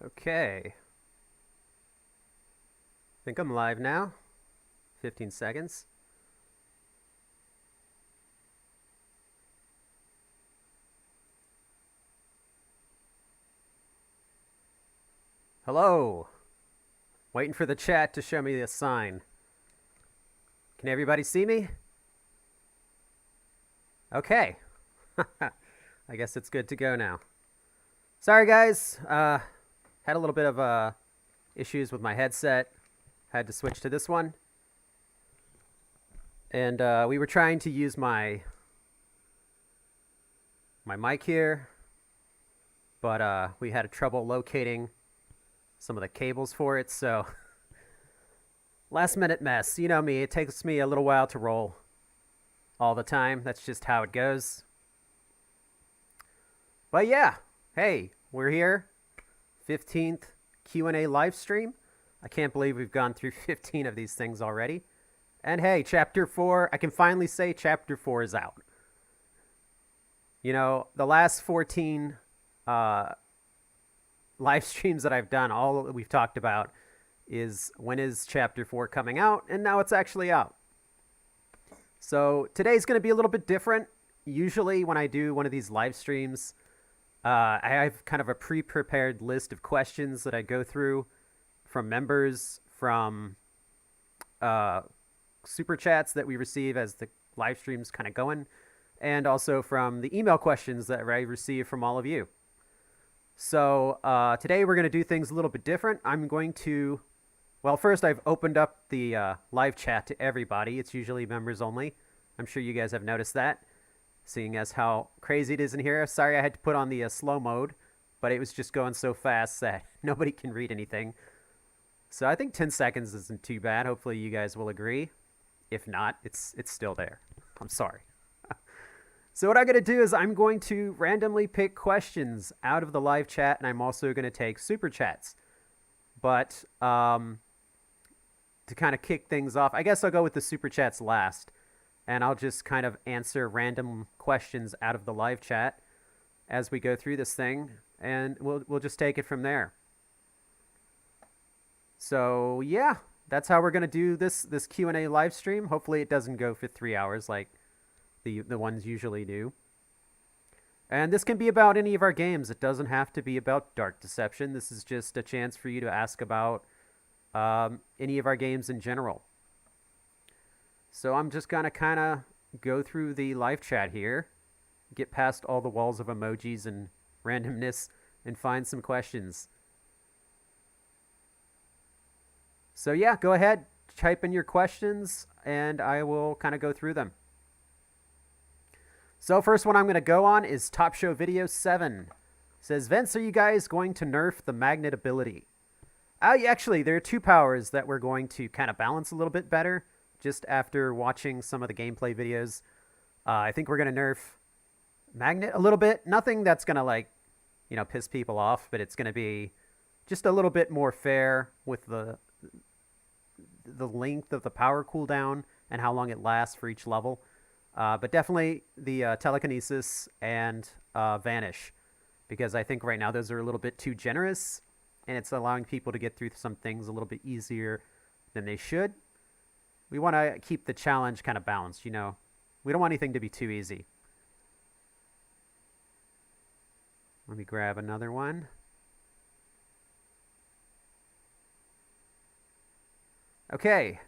Okay. I think I'm live now. 15 seconds. Hello. Waiting for the chat to show me a sign. Can everybody see me? Okay. I guess it's good to go now. Sorry, guys. Had a little bit of issues with my headset. Had to switch to this one. And we were trying to use my mic here, but we had trouble locating some of the cables for it, so last minute mess. You know me, it takes me a little while to roll all the time. That's just how it goes. But yeah, hey, we're here. 15th Q&A live stream. I can't believe we've gone through 15 of these things already. And hey, Chapter 4, I can finally say Chapter 4 is out. You know, the last 14 live streams that I've done, all that we've talked about is when is Chapter 4 coming out, and now it's actually out. So today's going to be a little bit different. Usually when I do one of these live streams, I have kind of a pre-prepared list of questions that I go through from members, from super chats that we receive as the live stream's kind of going, and also from the email questions that I receive from all of you. So today we're going to do things a little bit different. I'm going to, well, first I've opened up the live chat to everybody. It's usually members only. I'm sure you guys have noticed that, seeing as how crazy it is in here. Sorry I had to put on the slow mode, but it was just going so fast that nobody can read anything. So I think 10 seconds isn't too bad. Hopefully you guys will agree. If not, it's still there. I'm sorry. So what I'm going to do is I'm going to randomly pick questions out of the live chat, and I'm also going to take super chats. But to kind of kick things off, I guess I'll go with the super chats last, and I'll just kind of answer random questions out of the live chat as we go through this thing, and we'll just take it from there. So yeah, that's how we're going to do this Q&A live stream. Hopefully it doesn't go for 3 hours like the ones usually do. And this can be about any of our games. It doesn't have to be about Dark Deception. This is just a chance for you to ask about any of our games in general. So I'm just going to kind of go through the live chat here, get past all the walls of emojis and randomness, and find some questions. So yeah, go ahead, type in your questions, and I will kind of go through them. So first one I'm going to go on is Top Show Video 7. It says, Vince, are you guys going to nerf the magnet ability? Actually, there are two powers that we're going to kind of balance a little bit better just after watching some of the gameplay videos. I think we're going to nerf magnet a little bit. Nothing that's going to, like, you know, piss people off, but it's going to be just a little bit more fair with the length of the power cooldown and how long it lasts for each level. But definitely the telekinesis and vanish, because I think right now those are a little bit too generous, and it's allowing people to get through some things a little bit easier than they should. We want to keep the challenge kind of balanced, you know. We don't want anything to be too easy. Let me grab another one. Okay.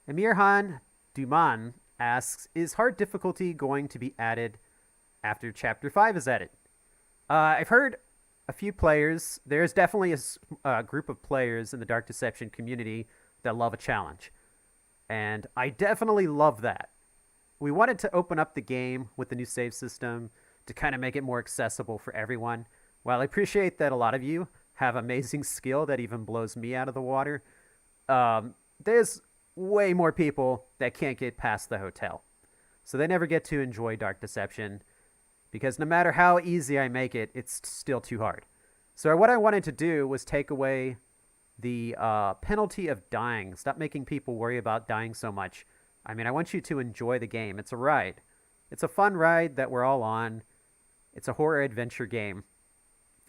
Emirhan Duman asks, is hard difficulty going to be added after Chapter 5 is added? I've heard a few players. There's definitely a group of players in the Dark Deception community that love a challenge. And I definitely love that. We wanted to open up the game with the new save system to kind of make it more accessible for everyone. While I appreciate that a lot of you have amazing skill that even blows me out of the water, there's way more people that can't get past the hotel. So they never get to enjoy Dark Deception, because no matter how easy I make it, it's still too hard. So what I wanted to do was take away the penalty of dying. Stop making people worry about dying so much. I mean, I want you to enjoy the game. It's a ride. It's a fun ride that we're all on. It's a horror adventure game.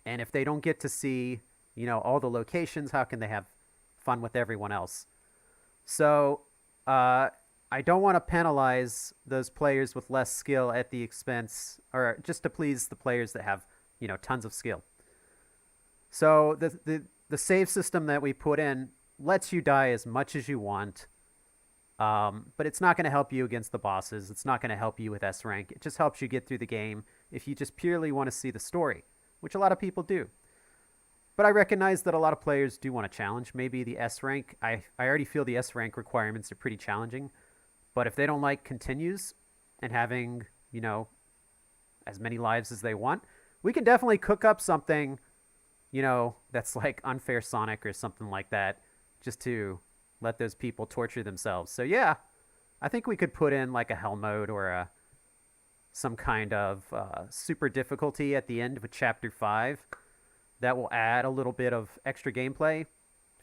And if they don't get to see, all the locations, how can they have fun with everyone else? So I don't want to penalize those players with less skill at the expense, or just to please the players that have, tons of skill. So the save system that we put in lets you die as much as you want, but it's not going to help you against the bosses. It's not going to help you with S rank. It just helps you get through the game if you just purely want to see the story, which a lot of people do. But I recognize that a lot of players do want to challenge. Maybe the S rank, I already feel the S rank requirements are pretty challenging. But if they don't like continues and having, as many lives as they want, we can definitely cook up something, that's like Unfair Sonic or something like that, just to let those people torture themselves. So yeah, I think we could put in like a hell mode or some kind of super difficulty at the end of a chapter 5 that will add a little bit of extra gameplay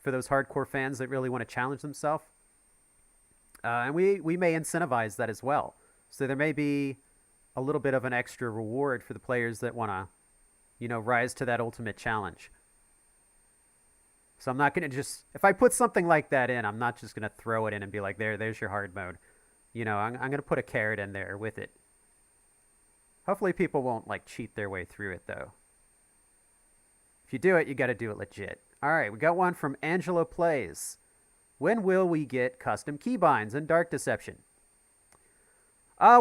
for those hardcore fans that really want to challenge themselves. And we may incentivize that as well. So there may be a little bit of an extra reward for the players that want to, rise to that ultimate challenge. So I'm not going to just, if I put something like that in, I'm not just going to throw it in and be like, there's your hard mode. I'm going to put a carrot in there with it. Hopefully people won't like cheat their way through it though. If you do it, you got to do it legit. All right, we got one from Angelo Plays. When will we get custom keybinds in Dark Deception?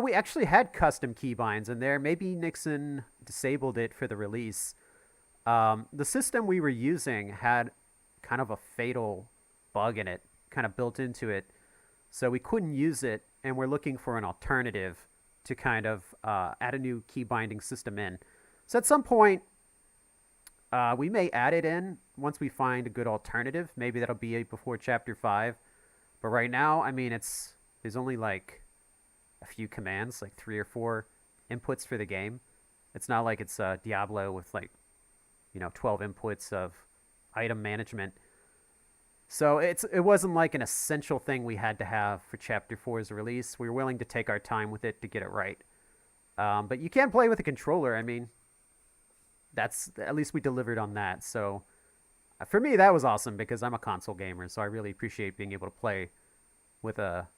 We actually had custom keybinds in there. Maybe Nixon disabled it for the release. The system we were using had kind of a fatal bug in it, kind of built into it. So we couldn't use it, and we're looking for an alternative to kind of add a new key binding system in. So at some point, we may add it in once we find a good alternative. Maybe that'll be before Chapter 5. But right now, I mean, there's only like a few commands, like 3 or 4 inputs for the game. It's not like it's Diablo with like, 12 inputs of item management. So it wasn't like an essential thing we had to have for Chapter 4's release. We were willing to take our time with it to get it right. But you can play with a controller. I mean, that's at least we delivered on that. So for me, that was awesome because I'm a console gamer, so I really appreciate being able to play with a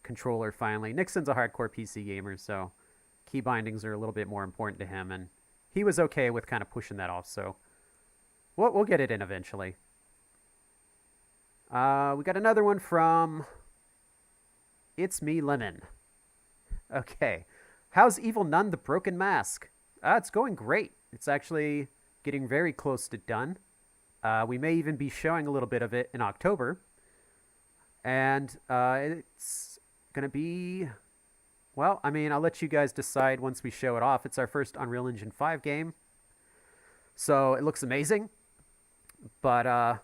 controller finally. Nixon's a hardcore PC gamer, so key bindings are a little bit more important to him, and he was okay with kind of pushing that off. So we'll get it in eventually. We got another one from It's Me Lemon. Okay, how's Evil Nun the Broken Mask? It's going great. It's actually getting very close to done. We may even be showing a little bit of it in October. And it's going to be... Well, I mean, I'll let you guys decide once we show it off. It's our first Unreal Engine 5 game. So it looks amazing. But I'm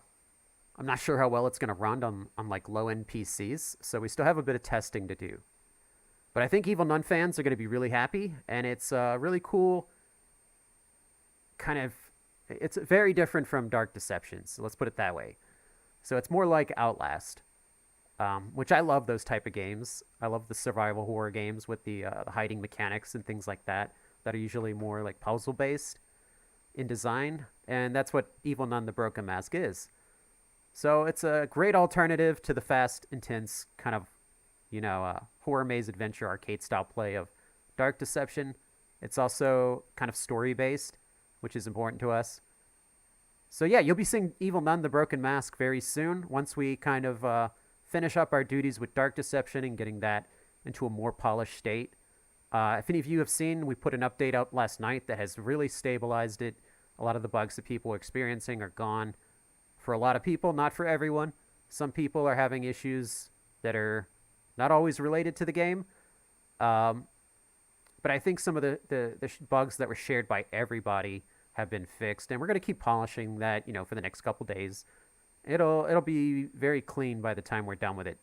not sure how well it's going to run on like low-end PCs. So we still have a bit of testing to do. But I think Evil Nun fans are going to be really happy. And it's really cool... It's very different from Dark Deception, so let's put it that way. So it's more like Outlast, which I love those type of games. I love the survival horror games with the hiding mechanics and things like that are usually more like puzzle based in design, and that's what Evil Nun the Broken Mask is. So it's a great alternative to the fast, intense kind of, horror maze adventure arcade style play of Dark Deception. It's also kind of story based, which is important to us. So yeah, you'll be seeing Evil Nun the Broken Mask very soon once we kind of finish up our duties with Dark Deception and getting that into a more polished state. If any of you have seen, we put an update out last night that has really stabilized it. A lot of the bugs that people are experiencing are gone. For a lot of people, not for everyone. Some people are having issues that are not always related to the game. But I think some of the bugs that were shared by everybody have been fixed, and we're going to keep polishing that, for the next couple days. It'll be very clean by the time we're done with it.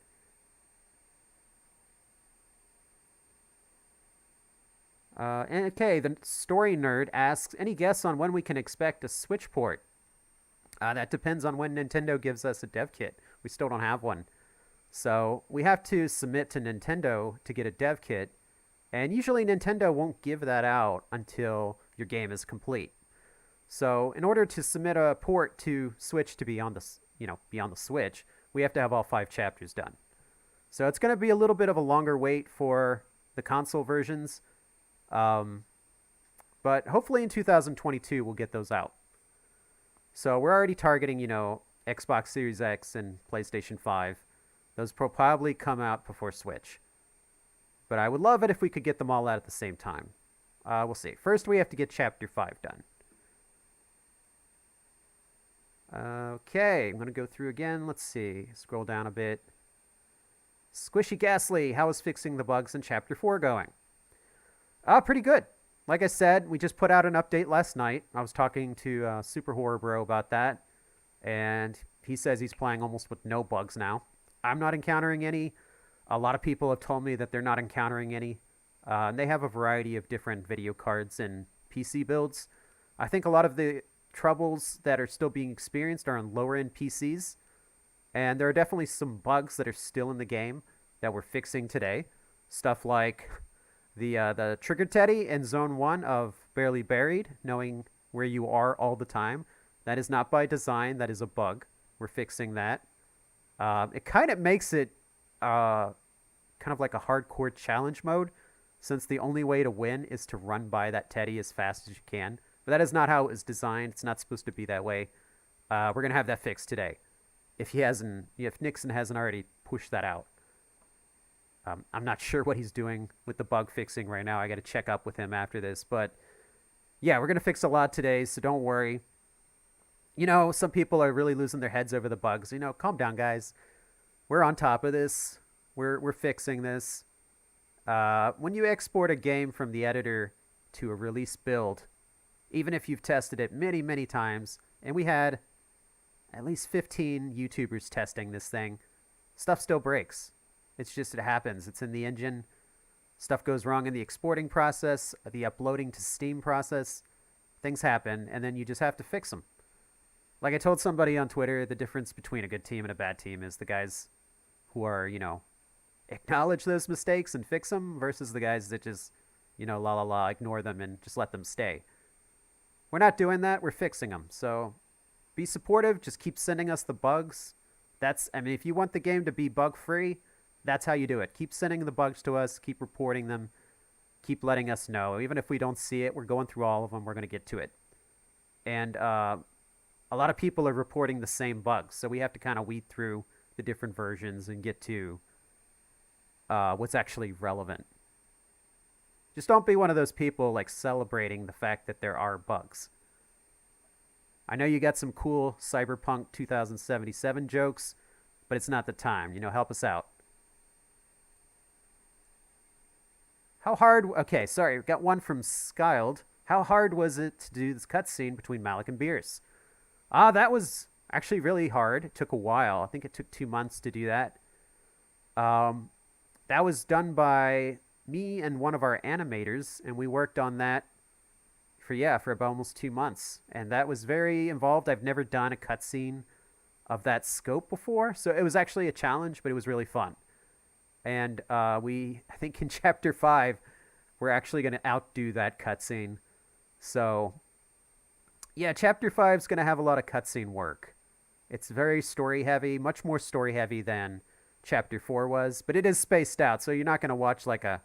Okay, the story nerd asks, any guess on when we can expect a Switch port? That depends on when Nintendo gives us a dev kit. We still don't have one. So we have to submit to Nintendo to get a dev kit. And usually Nintendo won't give that out until your game is complete. So in order to submit a port to Switch to be on the be on the Switch, we have to have all 5 chapters done. So it's going to be a little bit of a longer wait for the console versions, um, but hopefully in 2022 we'll get those out. So we're already targeting Xbox Series X and PlayStation 5. Those will probably come out before Switch. But I would love it if we could get them all out at the same time. We'll see. First, we have to get Chapter 5 done. Okay, I'm going to go through again. Let's see. Scroll down a bit. Squishy Ghastly, how is fixing the bugs in Chapter 4 going? Pretty good. Like I said, we just put out an update last night. I was talking to Super Horror Bro about that, and he says he's playing almost with no bugs now. I'm not encountering any. A lot of people have told me that they're not encountering any. And they have a variety of different video cards and PC builds. I think a lot of the troubles that are still being experienced are on lower-end PCs. And there are definitely some bugs that are still in the game that we're fixing today. Stuff like the trigger teddy in Zone 1 of Barely Buried, knowing where you are all the time. That is not by design. That is a bug. We're fixing that. It kind of makes it kind of like a hardcore challenge mode, since the only way to win is to run by that teddy as fast as you can. But that is not how it was designed. It's not supposed to be that way. We're going to have that fixed today. If Nixon hasn't already pushed that out. I'm not sure what he's doing with the bug fixing right now. I got to check up with him after this. But yeah, we're going to fix a lot today, so don't worry. Some people are really losing their heads over the bugs. Calm down, guys. We're on top of this. We're fixing this. When you export a game from the editor to a release build, even if you've tested it many, many times, and we had at least 15 YouTubers testing this thing, stuff still breaks. It happens. It's in the engine. Stuff goes wrong in the exporting process, the uploading to Steam process. Things happen, and then you just have to fix them. Like I told somebody on Twitter, the difference between a good team and a bad team is the guys who are, acknowledge those mistakes and fix them versus the guys that just, ignore them and just let them stay. We're not doing that. We're fixing them. So be supportive. Just keep sending us the bugs. If you want the game to be bug-free, that's how you do it. Keep sending the bugs to us. Keep reporting them. Keep letting us know. Even if we don't see it, we're going through all of them. We're going to get to it. And a lot of people are reporting the same bugs. So we have to kind of weed through the different versions and get to what's actually relevant. Just don't be one of those people celebrating the fact that there are bugs. I know you got some cool Cyberpunk 2077 jokes, but it's not the time. Help us out. How hard... Okay, sorry. Got one from Skyled. How hard was it to do this cutscene between Malik and Beerus? That was actually really hard. It took a while. I think it took 2 months to do that. That was done by me and one of our animators, and we worked on that for about almost 2 months. And that was very involved. I've never done a cutscene of that scope before, so it was actually a challenge, but it was really fun. And I think in Chapter 5, we're actually going to outdo that cutscene. So, yeah, Chapter 5 is going to have a lot of cutscene work. It's very story-heavy, much more story-heavy than Chapter 4 was, but it is spaced out, so you're not going to watch a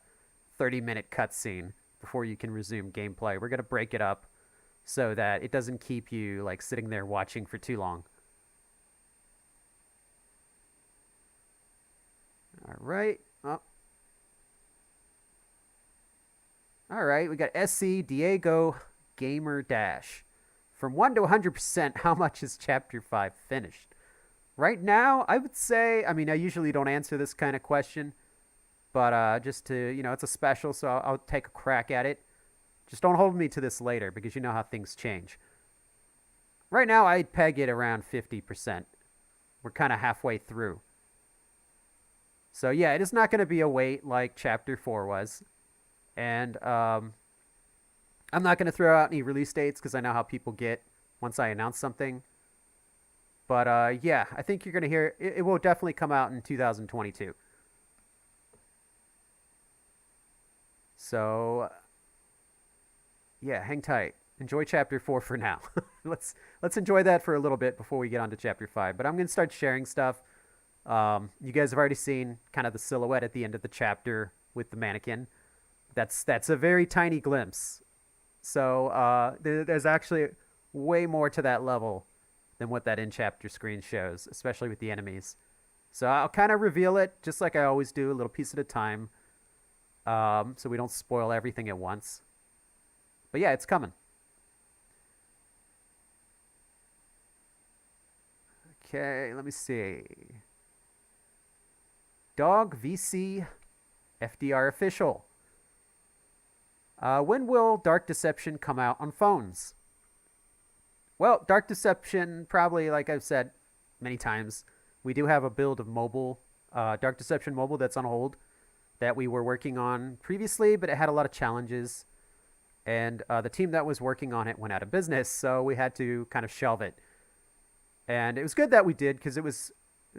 30-minute cutscene before you can resume gameplay. We're going to break it up so that it doesn't keep you sitting there watching for too long. All right. All right, we got SC Diego Gamer Dash. From 1 to 100%, how much is Chapter 5 finished? Right now, I would say, I usually don't answer this kind of question, but just to, it's a special, so I'll take a crack at it. Just don't hold me to this later, because you know how things change. Right now, I'd peg it around 50%. We're kind of halfway through. So yeah, it is not going to be a wait like Chapter 4 was. And I'm not going to throw out any release dates because I know how people get once I announce something. But yeah, I think you're going to hear it. It will definitely come out in 2022. So yeah, hang tight. enjoy chapter 4 for now. let's enjoy that for a little bit before we get on to chapter 5. But I'm going to start sharing stuff. You guys have already seen kind of the silhouette at the end of the chapter with the mannequin. That's a very tiny glimpse. So there's actually way more to that level than what that in-chapter screen shows, especially with the enemies. So I'll kind of reveal it just like I always do, a little piece at a time, so we don't spoil everything at once. But yeah, it's coming. Okay, let me see. Dog VC FDR official. When will Dark Deception come out on phones? Well, Dark Deception, probably, like I've said many times, we do have a build of mobile, Dark Deception Mobile, that's on hold, that we were working on previously, but it had a lot of challenges. And the team that was working on it went out of business, so we had to kind of shelve it. And it was good that we did, because it was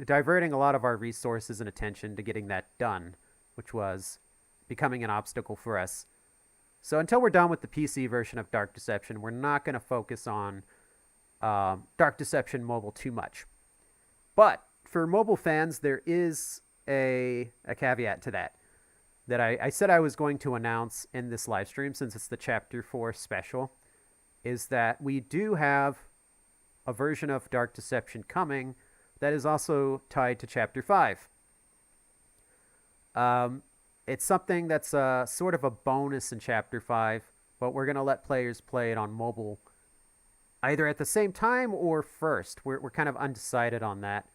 diverting a lot of our resources and attention to getting that done, which was becoming an obstacle for us. So until we're done with the PC version of Dark Deception, we're not going to focus on Dark Deception Mobile too much. But for mobile fans, there is a caveat to that I said I was going to announce in this live stream, since it's the Chapter 4 special, is that we do have a version of Dark Deception coming that is also tied to Chapter 5. It's something that's sort of a bonus in Chapter 5, but we're going to let players play it on mobile either at the same time or first. We're kind of undecided on that.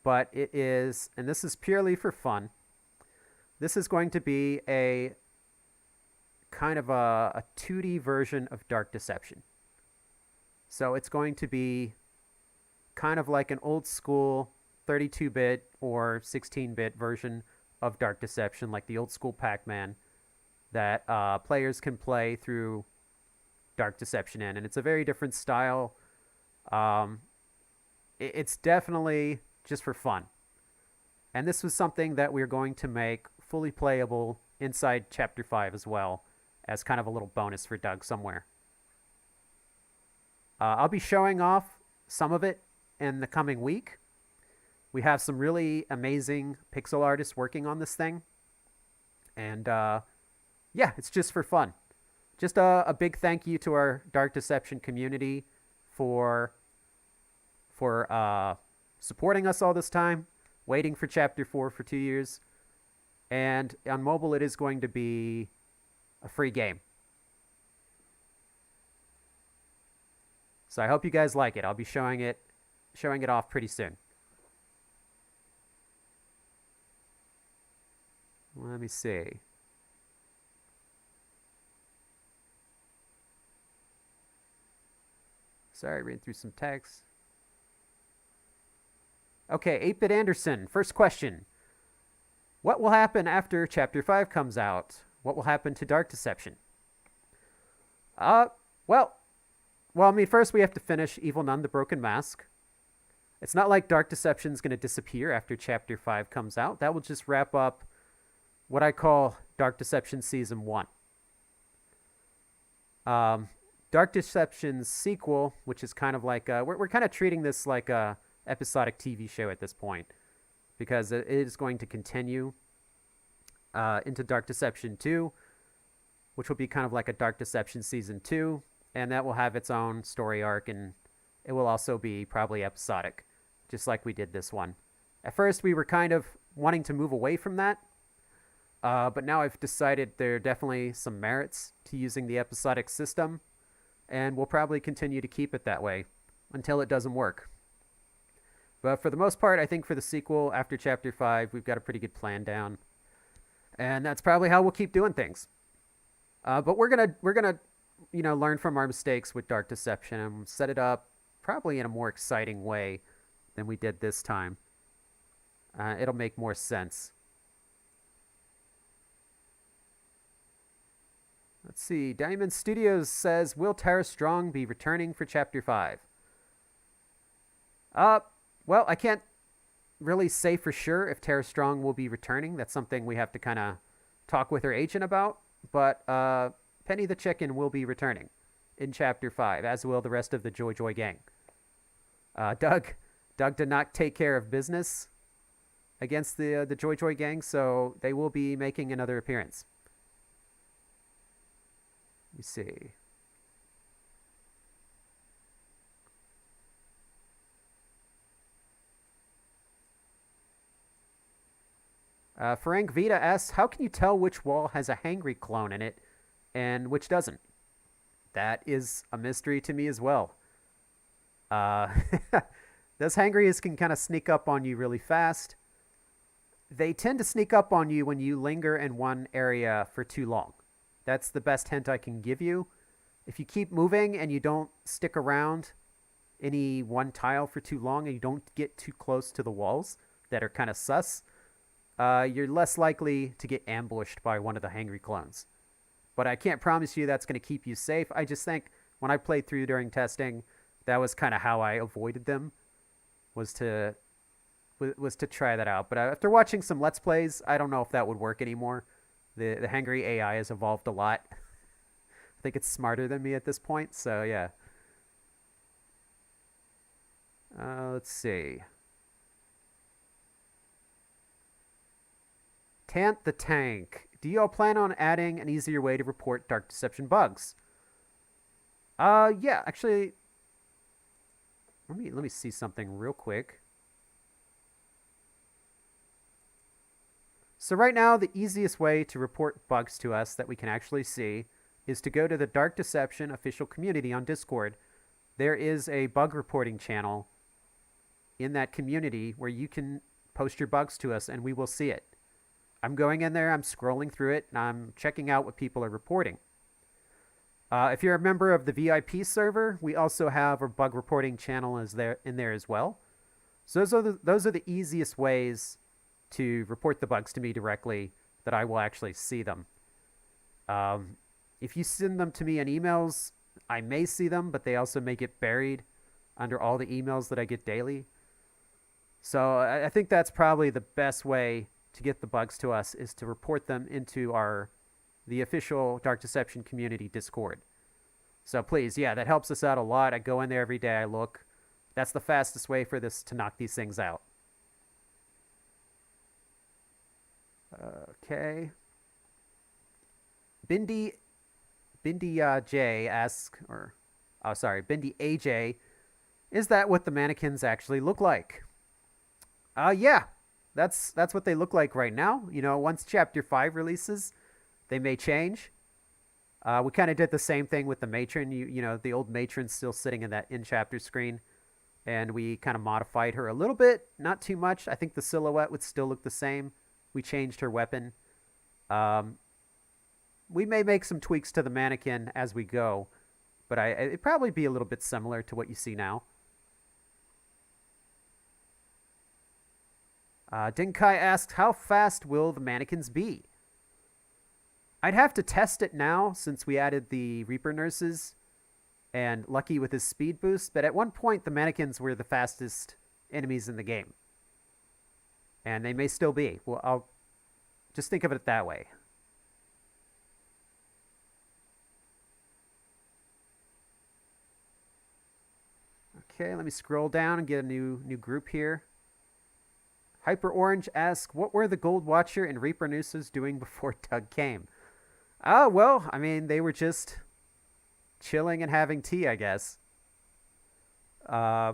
But it is, and this is purely for fun, this is going to be a kind of a 2D version of Dark Deception. So it's going to be kind of like an old school 32-bit or 16-bit version of Dark Deception, like the old school Pac-Man that players can play through Dark Deception in. And it's a very different style. It's definitely just for fun. And this was something that we're going to make fully playable inside Chapter 5 as well, as kind of a little bonus for Doug somewhere. I'll be showing off some of it in the coming week. We have some really amazing pixel artists working on this thing. And yeah, it's just for fun. Just a big thank you to our Dark Deception community for supporting us all this time, waiting for Chapter 4 for 2 years. And on mobile, it is going to be a free game. So I hope you guys like it. I'll be showing it off pretty soon. Let me see. Sorry, reading through some text. Okay, 8-Bit Anderson, first question. What will happen after Chapter 5 comes out? What will happen to Dark Deception? Well, I mean, first we have to finish Evil Nun, the Broken Mask. It's not like Dark Deception's going to disappear after Chapter 5 comes out. That will just wrap up what I call Dark Deception Season 1. Dark Deception's sequel, which is kind of like... we're kind of treating this like a episodic TV show at this point, because it is going to continue into Dark Deception 2, which will be kind of like a Dark Deception Season 2, and that will have its own story arc, and it will also be probably episodic, just like we did this one. At first, we were kind of wanting to move away from that, but now I've decided there are definitely some merits to using the episodic system, and we'll probably continue to keep it that way until it doesn't work. But for the most part, I think for the sequel after Chapter 5, we've got a pretty good plan down. And that's probably how we'll keep doing things. But we're gonna learn from our mistakes with Dark Deception and set it up probably in a more exciting way than we did this time. It'll make more sense. Let's see. Diamond Studios says, will Tara Strong be returning for Chapter 5? Well, I can't really say for sure if Tara Strong will be returning. That's something we have to kind of talk with her agent about. But Penny the Chicken will be returning. in Chapter 5, as will the rest of the Joy Joy gang. Doug did not take care of business against the Joy Joy gang, so they will be making another appearance. Let me see. Frank Vita asks, how can you tell which wall has a Hangry clone in it and which doesn't? That is a mystery to me as well. Those Hangrys can kind of sneak up on you really fast. They tend to sneak up on you when you linger in one area for too long. That's the best hint I can give you. If you keep moving and you don't stick around any one tile for too long and you don't get too close to the walls that are kind of sus, you're less likely to get ambushed by one of the Hangry clones. But I can't promise you that's going to keep you safe. I just think when I played through during testing, that was kind of how I avoided them, was to try that out. But after watching some Let's Plays, I don't know if that would work anymore. The Hangry AI has evolved a lot. I think it's smarter than me at this point, so yeah. Let's see. Tant the Tank. Do y'all plan on adding an easier way to report Dark Deception bugs? Yeah, actually, let me see something real quick. So right now, the easiest way to report bugs to us that we can actually see is to go to the Dark Deception official community on Discord. There is a bug reporting channel in that community where you can post your bugs to us and we will see it. I'm going in there, I'm scrolling through it, and I'm checking out what people are reporting. If you're a member of the VIP server, we also have a bug reporting channel in there as well. So those are the easiest ways to report the bugs to me directly that I will actually see them. If you send them to me in emails, I may see them, but they also may get buried under all the emails that I get daily. So I think that's probably the best way to get the bugs to us, is to report them into the official Dark Deception community Discord. So please, yeah, that helps us out a lot. I go in there every day, I look. That's the fastest way for this to knock these things out. Okay. Bindi J asks, Bindi AJ, is that what the mannequins actually look like? Yeah. That's what they look like right now. You know, once Chapter 5 releases, they may change. We kind of did the same thing with the matron. You know, the old matron's still sitting in that in-chapter screen, and we kind of modified her a little bit, not too much. I think the silhouette would still look the same. We changed her weapon. We may make some tweaks to the mannequin as we go, but it'd probably be a little bit similar to what you see now. Dinkai asks, how fast will the mannequins be? I'd have to test it now since we added the Reaper nurses and Lucky with his speed boost, but at one point the mannequins were the fastest enemies in the game. And they may still be. Well, I'll just think of it that way. Okay, let me scroll down and get a new group here. Hyper Orange asks, what were the Gold Watcher and Reaper Nooses doing before Doug came? Well, I mean, they were just chilling and having tea, I guess. Yeah.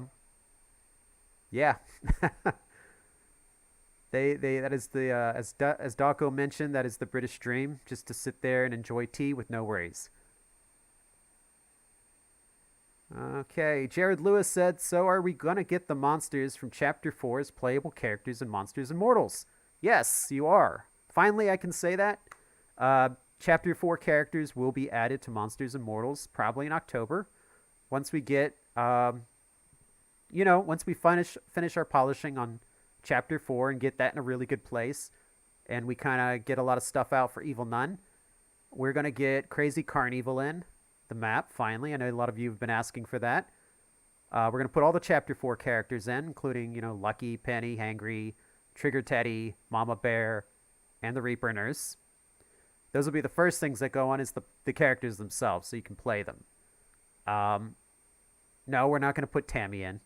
That is the as Daco mentioned, that is the British dream, just to sit there and enjoy tea with no worries. Okay, Jared Lewis said, so are we going to get the monsters from Chapter 4 as playable characters in Monsters and Mortals? Yes, you are. Finally, I can say that. Chapter 4 characters will be added to Monsters and Mortals probably in October. Once we get, once we finish our polishing on Chapter 4 and get that in a really good place, and we kind of get a lot of stuff out for Evil Nun, we're going to get Crazy Carnival in the map, finally. I know a lot of you have been asking for that. We're going to put all the Chapter 4 characters in, including, Lucky, Penny, Hangry, Trigger Teddy, Mama Bear, and the Reaper Nurse. Those will be the first things that go on, is the characters themselves, so you can play them. Um, no, we're not going to put Tammy in.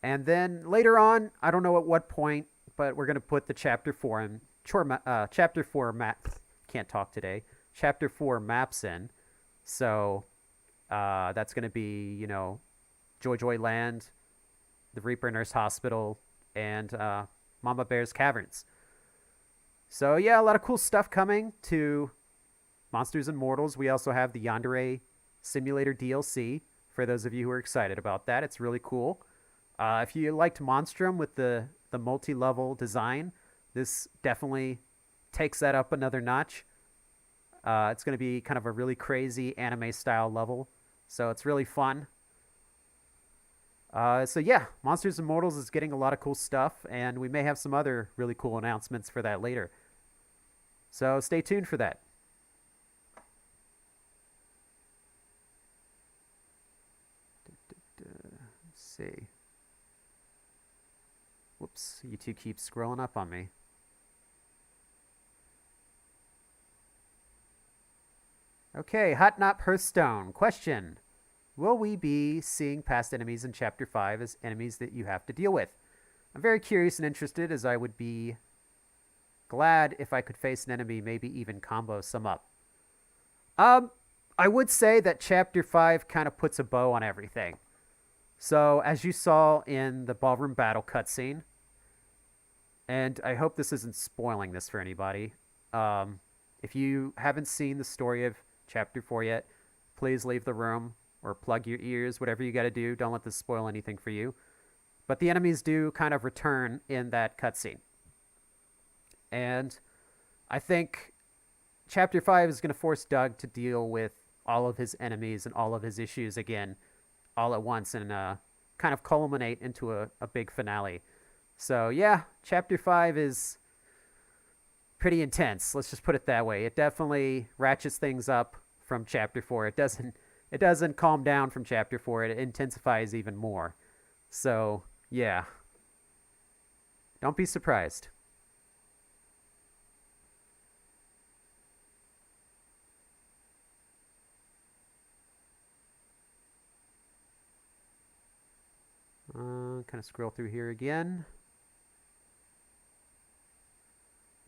And then later on, I don't know at what point, but we're going to put the chapter 4 in. Chapter 4 map. Can't talk today. Chapter 4 maps in. So that's going to be, Joy Joy Land, the Reaper Nurse Hospital, and Mama Bear's Caverns. So yeah, a lot of cool stuff coming to Monsters and Mortals. We also have the Yandere Simulator DLC for those of you who are excited about that. It's really cool. If you liked Monstrum with the multi-level design, this definitely takes that up another notch. It's going to be kind of a really crazy anime-style level, so it's really fun. So yeah, Monsters and Mortals is getting a lot of cool stuff, and we may have some other really cool announcements for that later. So stay tuned for that. Let's see. Whoops, YouTube keeps scrolling up on me. Okay, Hot Knot Hearthstone. Question. Will we be seeing past enemies in Chapter 5 as enemies that you have to deal with? I'm very curious and interested, as I would be glad if I could face an enemy, maybe even combo some up. I would say that Chapter 5 kind of puts a bow on everything. So, as you saw in the Ballroom Battle cutscene, and I hope this isn't spoiling this for anybody, if you haven't seen the story of Chapter 4 yet, please leave the room or plug your ears, whatever you got to do. Don't let this spoil anything for you. But the enemies do kind of return in that cutscene. And I think Chapter 5 is going to force Doug to deal with all of his enemies and all of his issues again all at once and kind of culminate into a big finale. So, yeah, Chapter 5 is pretty intense. Let's just put it that way. It definitely ratchets things up from Chapter 4. It doesn't calm down from Chapter 4. It intensifies even more. So, yeah. Don't be surprised. Kind of scroll through here again.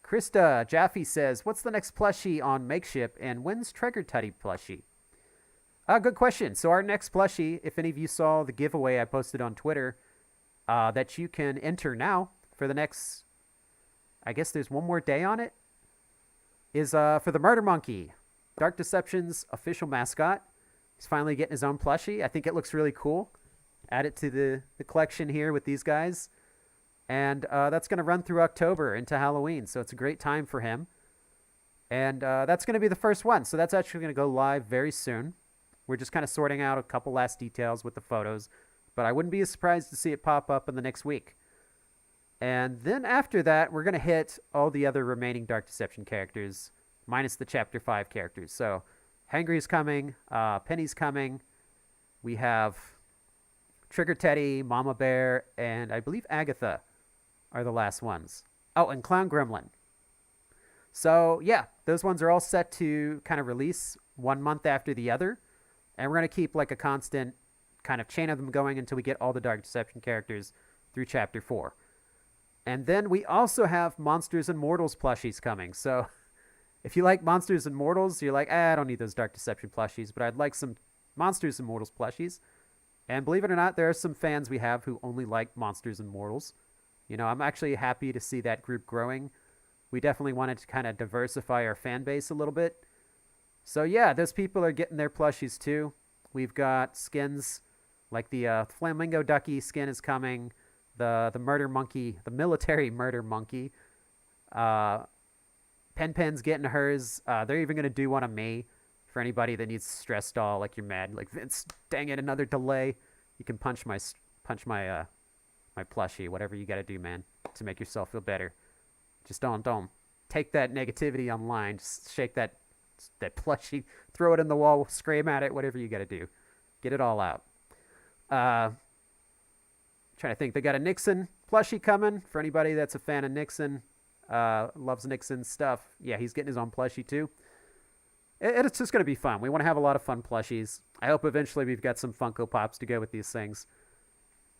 Krista Jaffe says, what's the next plushie on Makeship, and when's Trigger Tutty plushie? Good question. So our next plushie, if any of you saw the giveaway I posted on Twitter, that you can enter now for the next, I guess there's one more day on it, is for the Murder Monkey, Dark Deception's official mascot. He's finally getting his own plushie. I think it looks really cool. Add it to the collection here with these guys. And that's going to run through October into Halloween. So it's a great time for him. And that's going to be the first one. So that's actually going to go live very soon. We're just kind of sorting out a couple last details with the photos. But I wouldn't be surprised to see it pop up in the next week. And then after that, we're going to hit all the other remaining Dark Deception characters, minus the Chapter 5 characters. So Hangry's coming. Penny's coming. We have Trigger Teddy, Mama Bear, and I believe Agatha are the last ones. Oh, and Clown Gremlin. So, yeah, those ones are all set to kind of release 1 month after the other. And we're going to keep like a constant kind of chain of them going until we get all the Dark Deception characters through Chapter 4. And then we also have Monsters and Mortals plushies coming. So, if you like Monsters and Mortals, you're like, I don't need those Dark Deception plushies, but I'd like some Monsters and Mortals plushies. And believe it or not, there are some fans we have who only like Monsters and Mortals. I'm actually happy to see that group growing. We definitely wanted to kind of diversify our fan base a little bit. So yeah, those people are getting their plushies too. We've got skins like the Flamingo Ducky skin is coming. The Murder Monkey, the Military Murder Monkey. Pen Pen's getting hers. They're even going to do one of me. For anybody that needs a stress doll, like you're mad, like Vince, dang it, another delay. You can punch my plushie, whatever you got to do, man, to make yourself feel better. Just don't take that negativity online. Just shake that plushie, throw it in the wall, scream at it, whatever you got to do. Get it all out. Trying to think, they got a Nixon plushie coming for anybody that's a fan of Nixon, loves Nixon stuff. Yeah, he's getting his own plushie too. It's just going to be fun. We want to have a lot of fun plushies. I hope eventually we've got some Funko Pops to go with these things.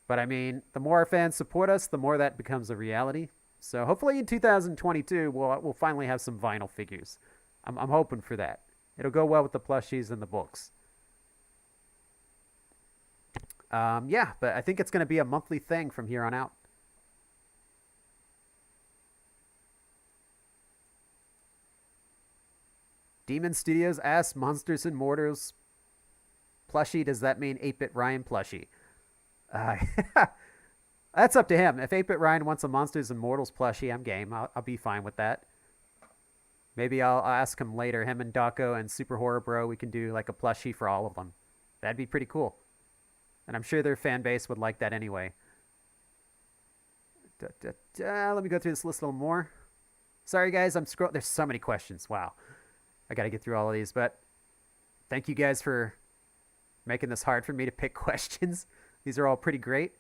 But I mean, the more our fans support us, the more that becomes a reality. So hopefully in 2022, we'll finally have some vinyl figures. I'm hoping for that. It'll go well with the plushies and the books. Yeah, but I think it's going to be a monthly thing from here on out. Demon Studios asks Monsters and Mortals plushie. Does that mean 8-Bit Ryan plushie? Uh, that's up to him. If 8-Bit Ryan wants a Monsters and Mortals plushie, I'm game. I'll be fine with that. Maybe I'll ask him later. Him and Daco and Super Horror Bro, we can do like a plushie for all of them. That'd be pretty cool. And I'm sure their fan base would like that anyway. Let me go through this list a little more. Sorry, guys, I'm scrolling. There's so many questions. Wow. I got to get through all of these. But thank you guys for making this hard for me to pick questions. These are all pretty great.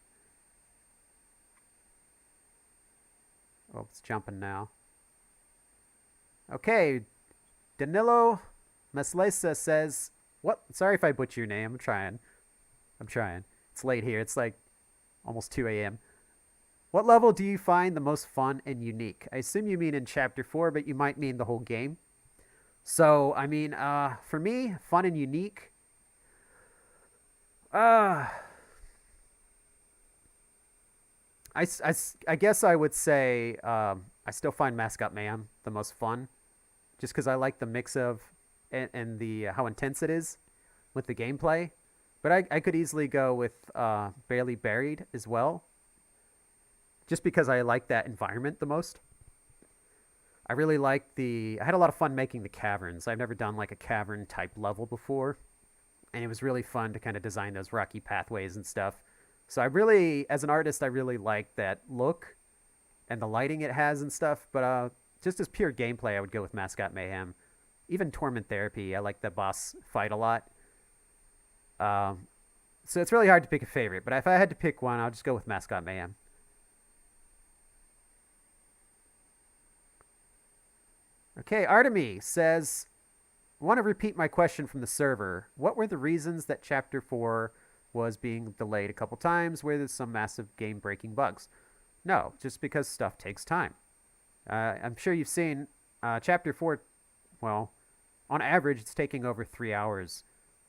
Oh, it's jumping now. Okay. Danilo Maslesa says, what? Sorry if I butcher your name. I'm trying. It's late here. It's like almost 2 a.m. What level do you find the most fun and unique? I assume you mean in Chapter 4, but you might mean the whole game. So, I mean, for me, fun and unique. I guess I would say I still find Mascot Mayhem the most fun. Just because I like the mix of and the how intense it is with the gameplay. But I could easily go with Barely Buried as well. Just because I like that environment the most. I really like I had a lot of fun making the caverns. I've never done like a cavern type level before. And it was really fun to kind of design those rocky pathways and stuff. So I really, as an artist, I really like that look and the lighting it has and stuff. But just as pure gameplay, I would go with Mascot Mayhem. Even Torment Therapy, I like the boss fight a lot. So it's really hard to pick a favorite. But if I had to pick one, I'll just go with Mascot Mayhem. Okay, Artemy says, I want to repeat my question from the server. What were the reasons that Chapter 4 was being delayed a couple times? Were there some massive game-breaking bugs? No, just because stuff takes time. I'm sure you've seen Chapter 4, well, on average, it's taking over 3 hours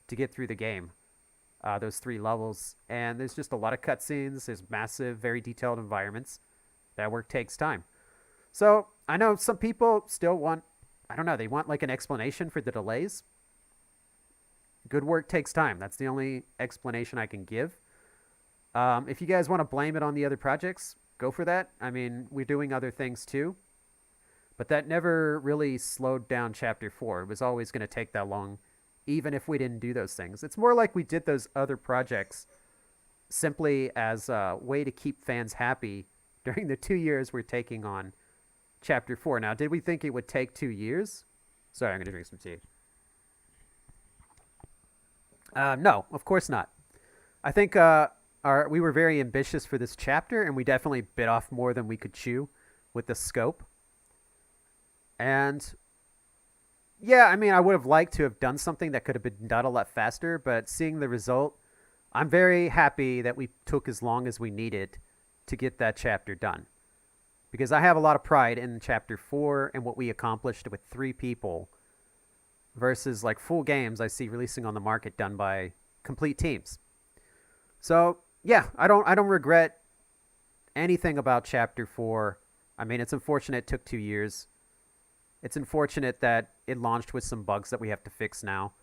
to get through the game, those 3 levels. And there's just a lot of cutscenes. There's massive, very detailed environments. That work takes time. So I know some people still want, I don't know, they want like an explanation for the delays. Good work takes time. That's the only explanation I can give. If you guys want to blame it on the other projects, go for that. I mean, we're doing other things too. But that never really slowed down Chapter 4. It was always going to take that long, even if we didn't do those things. It's more like we did those other projects simply as a way to keep fans happy during the 2 years we're taking on Chapter 4. Now, did we think it would take 2 years? Sorry, I'm going to drink some tea. No, of course not. I think we were very ambitious for this chapter, and we definitely bit off more than we could chew with the scope. And yeah, I mean, I would have liked to have done something that could have been done a lot faster, but seeing the result, I'm very happy that we took as long as we needed to get that chapter done. Because I have a lot of pride in Chapter 4 and what we accomplished with 3 people versus like full games I see releasing on the market done by complete teams. So, yeah, I don't regret anything about Chapter 4. I mean, it's unfortunate it took 2 years. It's unfortunate that it launched with some bugs that we have to fix now.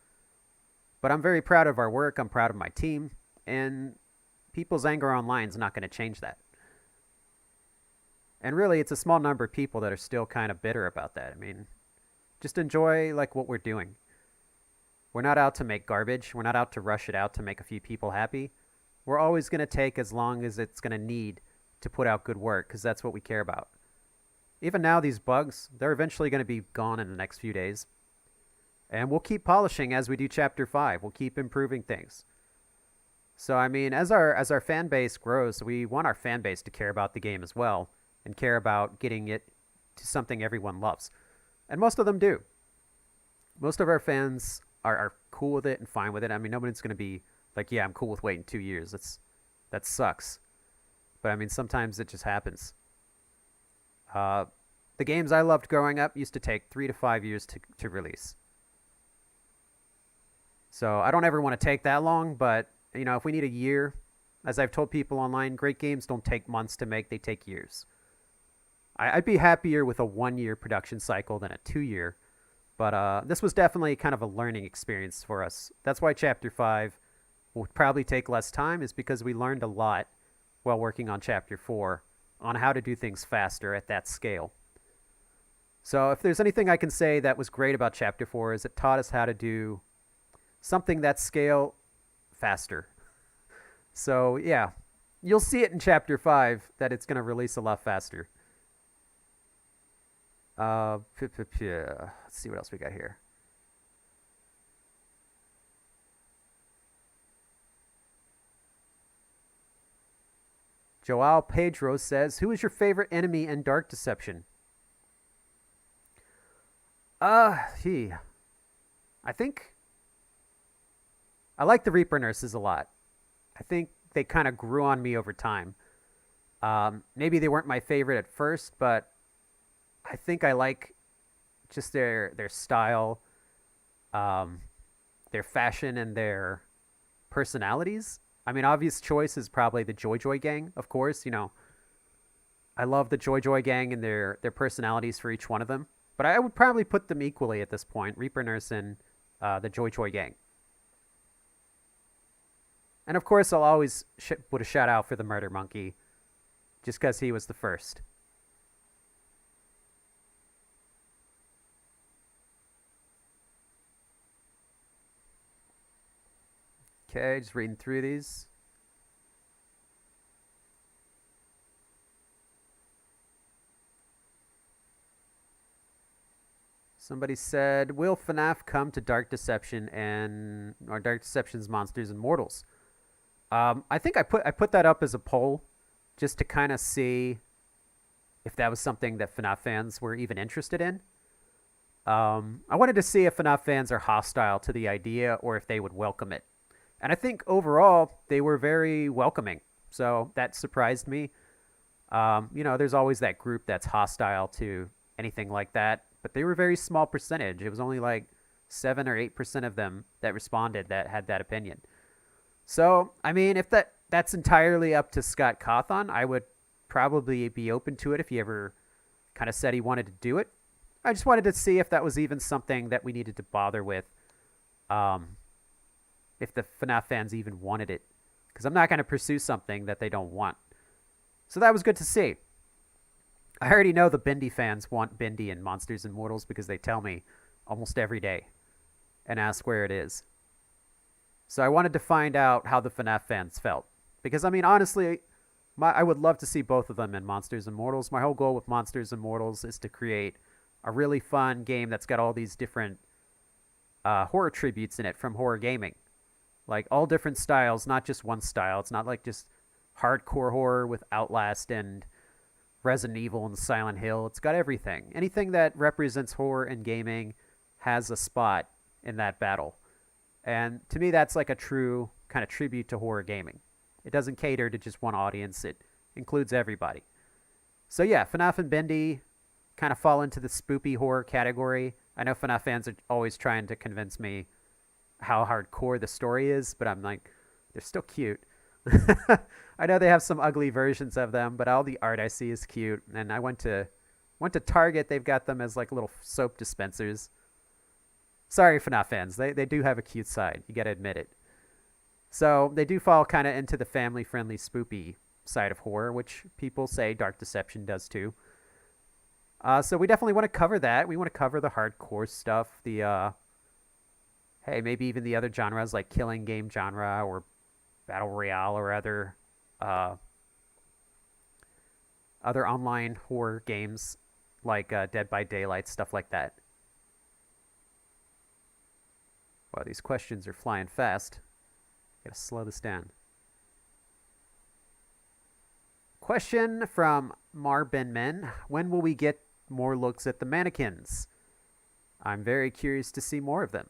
But I'm very proud of our work. I'm proud of my team. And people's anger online is not going to change that. And really, it's a small number of people that are still kind of bitter about that. I mean, just enjoy like what we're doing. We're not out to make garbage. We're not out to rush it out to make a few people happy. We're always going to take as long as it's going to need to put out good work because that's what we care about. Even now, these bugs, they're eventually going to be gone in the next few days. And we'll keep polishing as we do Chapter 5. We'll keep improving things. So, I mean, as our fan base grows, we want our fan base to care about the game as well. And care about getting it to something everyone loves. And most of them do. Most of our fans are cool with it and fine with it. I mean, nobody's going to be like, yeah, I'm cool with waiting 2 years. That sucks. But I mean, sometimes it just happens. Uh, the games I loved growing up used to take 3 to 5 years to release. So I don't ever want to take that long, but if we need a year, as I've told people online, great games don't take months to make; they take years. I'd be happier with a 1 year production cycle than a 2 year. But this was definitely kind of a learning experience for us. That's why Chapter 5 will probably take less time, is because we learned a lot while working on Chapter 4 on how to do things faster at that scale. So if there's anything I can say that was great about Chapter 4 is it taught us how to do something that scale faster. So yeah, you'll see it in Chapter 5 that it's going to release a lot faster. Let's see what else we got here. Joao Pedro says, "Who is your favorite enemy in Dark Deception?" He. I think I like the Reaper nurses a lot. I think they kind of grew on me over time. Maybe they weren't my favorite at first, but I think I like just their style, um, their fashion, and their personalities. I mean, obvious choice is probably the Joy Joy gang, of course. I love the Joy Joy gang and their personalities for each one of them. But I would probably put them equally at this point, Reaper Nurse and the Joy Joy gang. And of course, I'll always put a shout out for the Murder Monkey, just because he was the first. Okay, just reading through these. Somebody said, "Will FNAF come to Dark Deception or Dark Deception's Monsters and Mortals?" I think I put that up as a poll, just to kind of see if that was something that FNAF fans were even interested in. I wanted to see if FNAF fans are hostile to the idea or if they would welcome it. And I think overall they were very welcoming. So that surprised me. There's always that group that's hostile to anything like that, but they were a very small percentage. It was only like 7 or 8% of them that responded that had that opinion. So, I mean, if that's entirely up to Scott Cawthon, I would probably be open to it if he ever kind of said he wanted to do it. I just wanted to see if that was even something that we needed to bother with, if the FNAF fans even wanted it. Because I'm not going to pursue something that they don't want. So that was good to see. I already know the Bindi fans want Bindi in Monsters and Mortals because they tell me almost every day and ask where it is. So I wanted to find out how the FNAF fans felt. Because, I mean, honestly, I would love to see both of them in Monsters and Mortals. My whole goal with Monsters and Mortals is to create a really fun game that's got all these different horror tributes in it from horror gaming. Like, all different styles, not just one style. It's not like just hardcore horror with Outlast and Resident Evil and Silent Hill. It's got everything. Anything that represents horror and gaming has a spot in that battle. And to me, that's like a true kind of tribute to horror gaming. It doesn't cater to just one audience. It includes everybody. So yeah, FNAF and Bindi kind of fall into the spoopy horror category. I know FNAF fans are always trying to convince me how hardcore the story is, but I'm like, they're still cute. I know they have some ugly versions of them, but all the art I see is cute. And I went to Target. They've got them as like little soap dispensers. Sorry, FNAF fans. They do have a cute side. You got to admit it. So they do fall kind of into the family-friendly, spoopy side of horror, which people say Dark Deception does too. So we definitely want to cover that. We want to cover the hardcore stuff. Hey, maybe even the other genres like killing game genre or battle royale or other online horror games like Dead by Daylight, stuff like that. Wow, these questions are flying fast. Gotta slow this down. Question from Marbin Men. When will we get more looks at the mannequins? I'm very curious to see more of them.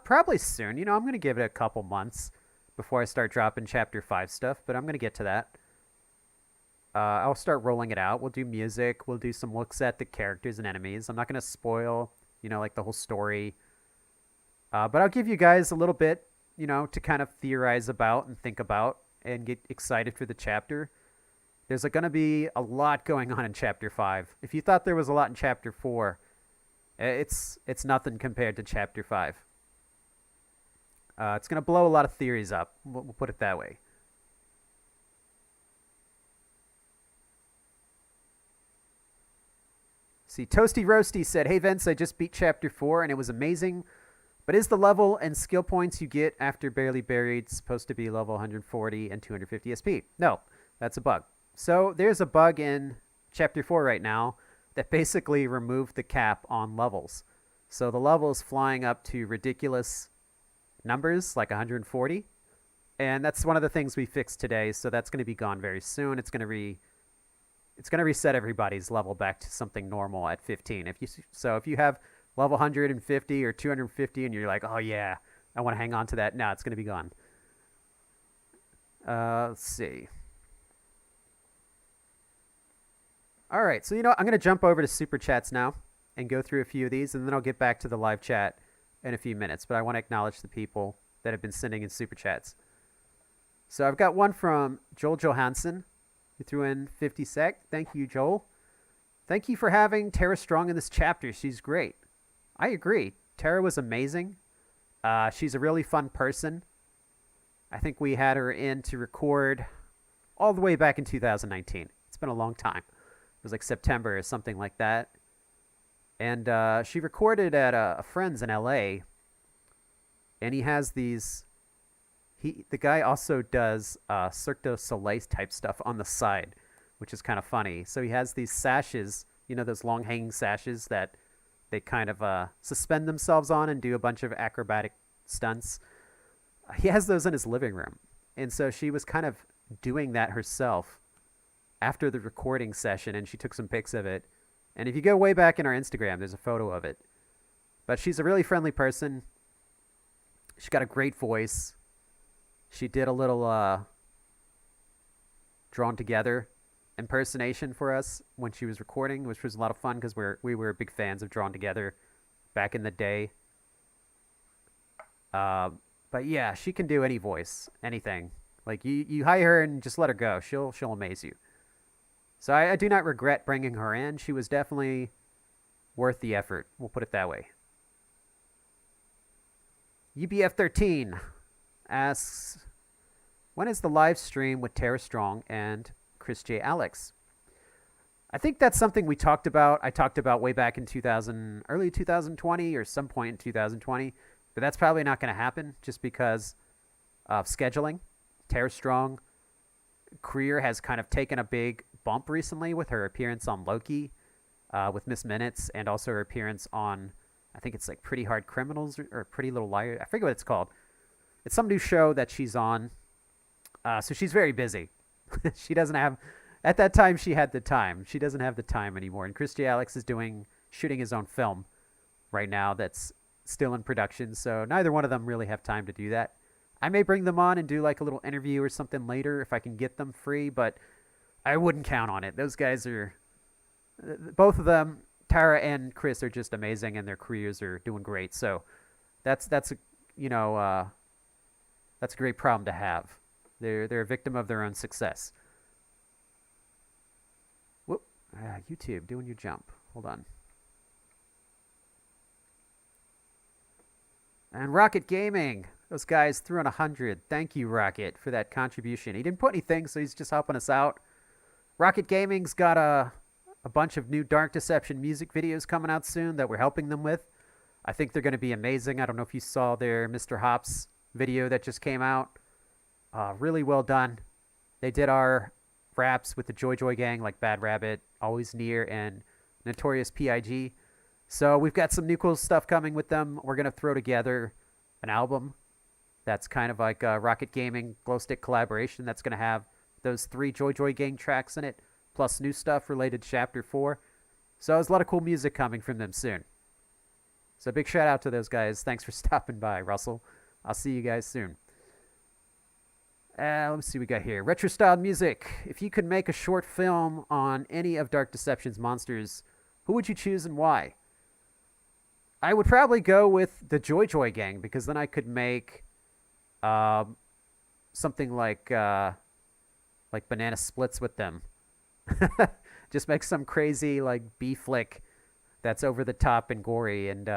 Probably soon. I'm going to give it a couple months before I start dropping Chapter 5 stuff, but I'm going to get to that. I'll start rolling it out. We'll do music. We'll do some looks at the characters and enemies. I'm not going to spoil, like the whole story. But I'll give you guys a little bit, to kind of theorize about and think about and get excited for the chapter. There's going to be a lot going on in Chapter 5. If you thought there was a lot in Chapter 4, it's nothing compared to Chapter 5. It's going to blow a lot of theories up. We'll put it that way. See, Toasty Roasty said, "Hey Vince, I just beat Chapter 4 and it was amazing. But is the level and skill points you get after Barely Buried supposed to be level 140 and 250 SP? No, that's a bug. So there's a bug in Chapter 4 right now that basically removed the cap on levels. So the level is flying up to ridiculous numbers, like 140. And that's one of the things we fixed today, so that's going to be gone very soon. It's going to reset everybody's level back to something normal at 15. If you have level 150 or 250 and you're like, oh yeah, I want to hang on to that, no, it's going to be gone. Let's see. All right, so I'm going to jump over to Super Chats now and go through a few of these, and then I'll get back to the live chat in a few minutes. But I want to acknowledge the people that have been sending in Super Chats. So I've got one from Joel Johansson, who threw in 50 sec. Thank you, Joel. Thank you for having Tara Strong in this chapter. She's great. I agree. Tara was amazing. She's a really fun person. I think we had her in to record all the way back in 2019. It's been a long time. It was like September or something like that. And she recorded at a friend's in LA. And he has these... The guy also does Cirque du Soleil type stuff on the side, which is kind of funny. So he has these sashes, those long hanging sashes that they kind of suspend themselves on and do a bunch of acrobatic stunts. He has those in his living room. And so she was kind of doing that herself after the recording session, and she took some pics of it. And if you go way back in our Instagram, there's a photo of it. But she's a really friendly person. She's got a great voice. She did a little drawn together impersonation for us when she was recording, which was a lot of fun because we were big fans of Drawn Together back in the day. But yeah, she can do any voice, anything. Like you hire her and just let her go. She'll amaze you. So I do not regret bringing her in. She was definitely worth the effort. We'll put it that way. UBF13 asks, when is the live stream with Tara Strong and Chris J. Alex? I think that's something we talked about. I talked about way back in early 2020 or some point in 2020. But that's probably not going to happen just because of scheduling. Tara Strong career has kind of taken a big bump recently with her appearance on Loki with Miss Minutes, and also her appearance on, I think it's like Pretty Hard Criminals or Pretty Little Liars. I forget what it's called. It's some new show that she's on. So she's very busy. She doesn't have, at that time she had the time. She doesn't have the time anymore. And Chris J. Alex is shooting his own film right now that's still in production. So neither one of them really have time to do that. I may bring them on and do like a little interview or something later if I can get them free, but I wouldn't count on it. Those guys are, both of them, Tara and Chris, are just amazing, and their careers are doing great. So that's a great problem to have. They're a victim of their own success. Whoop! YouTube doing your jump. Hold on. And Rocket Gaming, those guys threw in 100. Thank you, Rocket, for that contribution. He didn't put anything, so he's just helping us out. Rocket Gaming's got a bunch of new Dark Deception music videos coming out soon that we're helping them with. I think they're going to be amazing. I don't know if you saw their Mr. Hops video that just came out. Really well done. They did our raps with the Joy Joy Gang, like Bad Rabbit, Always Near, and Notorious P.I.G. So we've got some new cool stuff coming with them. We're going to throw together an album that's kind of like a Rocket Gaming Glowstick collaboration that's going to have those 3 Joy Joy Gang tracks in it, plus new stuff related to Chapter 4. So there's a lot of cool music coming from them soon. So big shout out to those guys. Thanks for stopping by, Russell. I'll see you guys soon. Let me see what we got here. Retro style music. If you could make a short film on any of Dark Deception's monsters, who would you choose and why? I would probably go with the Joy Joy Gang, because then I could make something like banana splits with them. Just make some crazy like B flick that's over the top and gory and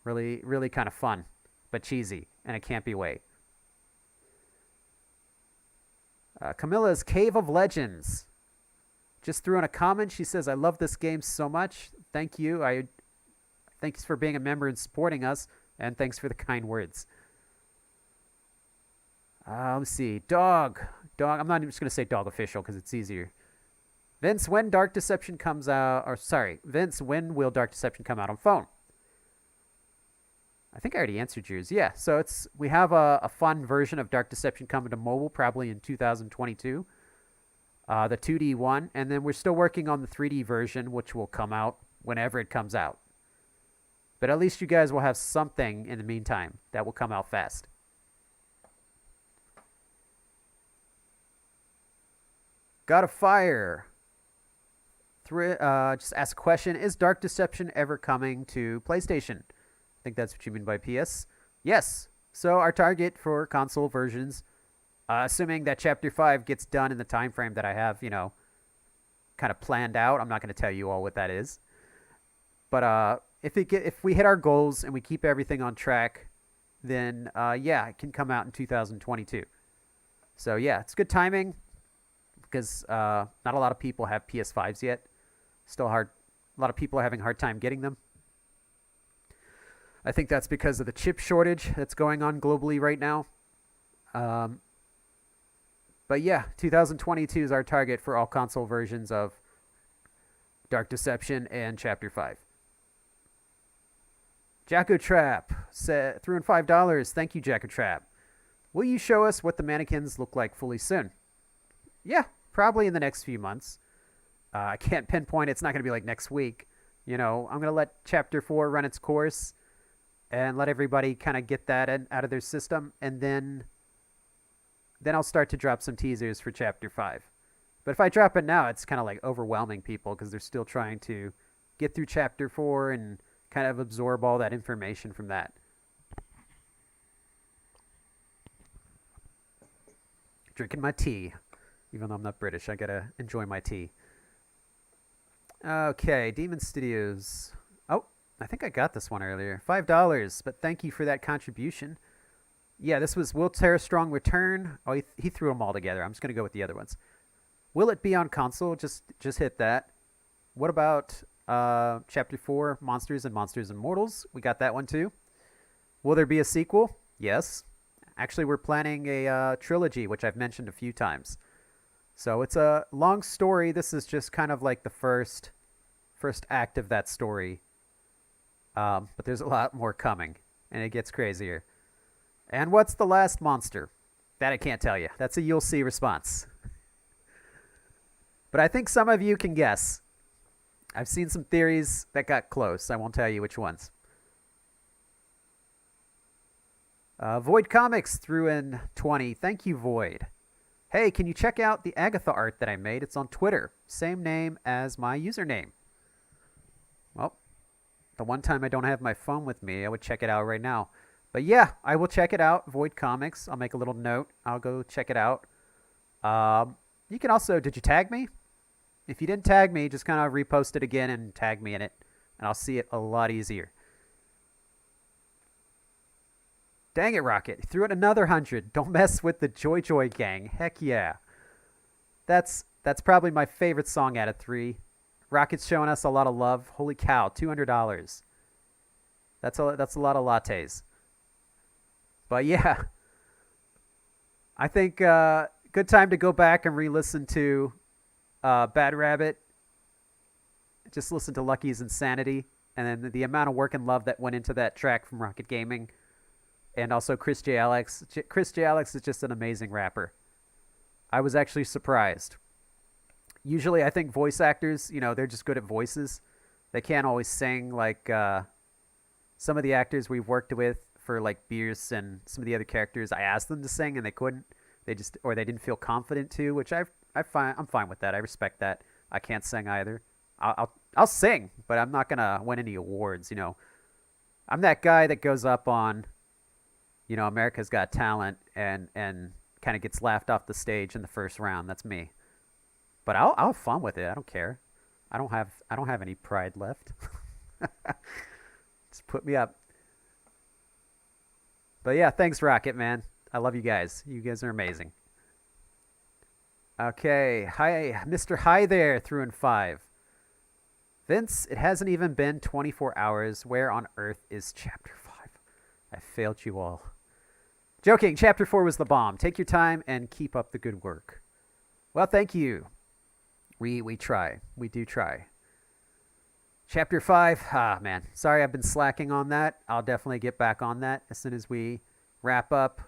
really, really kind of fun, but cheesy in a campy way. Camilla's Cave of Legends just threw in a comment. She says, "I love this game so much. Thank you. Thanks for being a member and supporting us, and thanks for the kind words." Let's see. Dog. I'm not even just going to say Dog Official because it's easier. Vince, when Dark Deception comes out, Vince, when will Dark Deception come out on phone? I think I already answered yours. Yeah, so we have a fun version of Dark Deception coming to mobile probably in 2022, the 2D one, and then we're still working on the 3D version, which will come out whenever it comes out. But at least you guys will have something in the meantime that will come out fast. God of Fire. Just ask a question. Is Dark Deception ever coming to PlayStation? I think that's what you mean by PS. Yes. So our target for console versions, assuming that Chapter 5 gets done in the time frame that I have, kind of planned out. I'm not going to tell you all what that is. But if we hit our goals and we keep everything on track, then it can come out in 2022. So yeah, it's good timing because not a lot of people have PS5s yet. Still hard. A lot of people are having a hard time getting them. I think that's because of the chip shortage that's going on globally right now. But yeah, 2022 is our target for all console versions of Dark Deception and Chapter 5. Jacko Trap threw in $5. Thank you, Jacko Trap. Will you show us what the mannequins look like fully soon? Yeah, probably in the next few months. I can't pinpoint. It's not going to be like next week. I'm going to let Chapter 4 run its course and let everybody kind of get that out of their system. And then I'll start to drop some teasers for Chapter 5. But if I drop it now, it's kind of like overwhelming people because they're still trying to get through Chapter 4 and kind of absorb all that information from that. Drinking my tea. Even though I'm not British, I gotta enjoy my tea. Okay, Demon Studios. Oh, I think I got this one earlier. $5, but thank you for that contribution. Yeah, this was Will Terra Strong Return. Oh, he threw them all together. I'm just gonna go with the other ones. Will it be on console? Just hit that. What about Chapter 4, Monsters and Monsters and Mortals? We got that one too. Will there be a sequel? Yes. Actually, we're planning a trilogy, which I've mentioned a few times. So it's a long story. This is just kind of like the first act of that story. But there's a lot more coming, and it gets crazier. And what's the last monster? That I can't tell you. That's a you'll see response. But I think some of you can guess. I've seen some theories that got close. I won't tell you which ones. Void Comics threw in 20. Thank you, Void. Hey, can you check out the Agatha art that I made? It's on Twitter. Same name as my username. Well, the one time I don't have my phone with me, I would check it out right now. But yeah, I will check it out, Void Comics. I'll make a little note. I'll go check it out. You can also, did you tag me? If you didn't tag me, just kind of repost it again and tag me in it. And I'll see it a lot easier. Dang it, Rocket. You threw in another 100. Don't mess with the Joy Joy Gang. Heck yeah. That's probably my favorite song out of 3. Rocket's showing us a lot of love. Holy cow, $200. That's a lot of lattes. But yeah, I think good time to go back and re-listen to Bad Rabbit. Just listen to Lucky's Insanity. And then the amount of work and love that went into that track from Rocket Gaming. And also Chris J. Alex. Chris J. Alex is just an amazing rapper. I was actually surprised. Usually I think voice actors, they're just good at voices. They can't always sing like some of the actors we've worked with for like Beerus and some of the other characters, I asked them to sing and they couldn't. They just or they didn't feel confident to, which I'm fine with that. I respect that. I can't sing either. I'll sing, but I'm not gonna win any awards. I'm that guy that goes up on, America's Got Talent and kind of gets laughed off the stage in the first round. That's me. But I'll have fun with it. I don't care. I don't have any pride left. Just put me up. But yeah, thanks, Rocket Man. I love you guys. You guys are amazing. Okay, hi, Mr. Hi there, through in 5. Vince, it hasn't even been 24 hours. Where on earth is Chapter 5? I failed you all. Joking, Chapter 4 was the bomb. Take your time and keep up the good work. Well, thank you. We try. We do try. Chapter 5, man. Sorry I've been slacking on that. I'll definitely get back on that as soon as we wrap up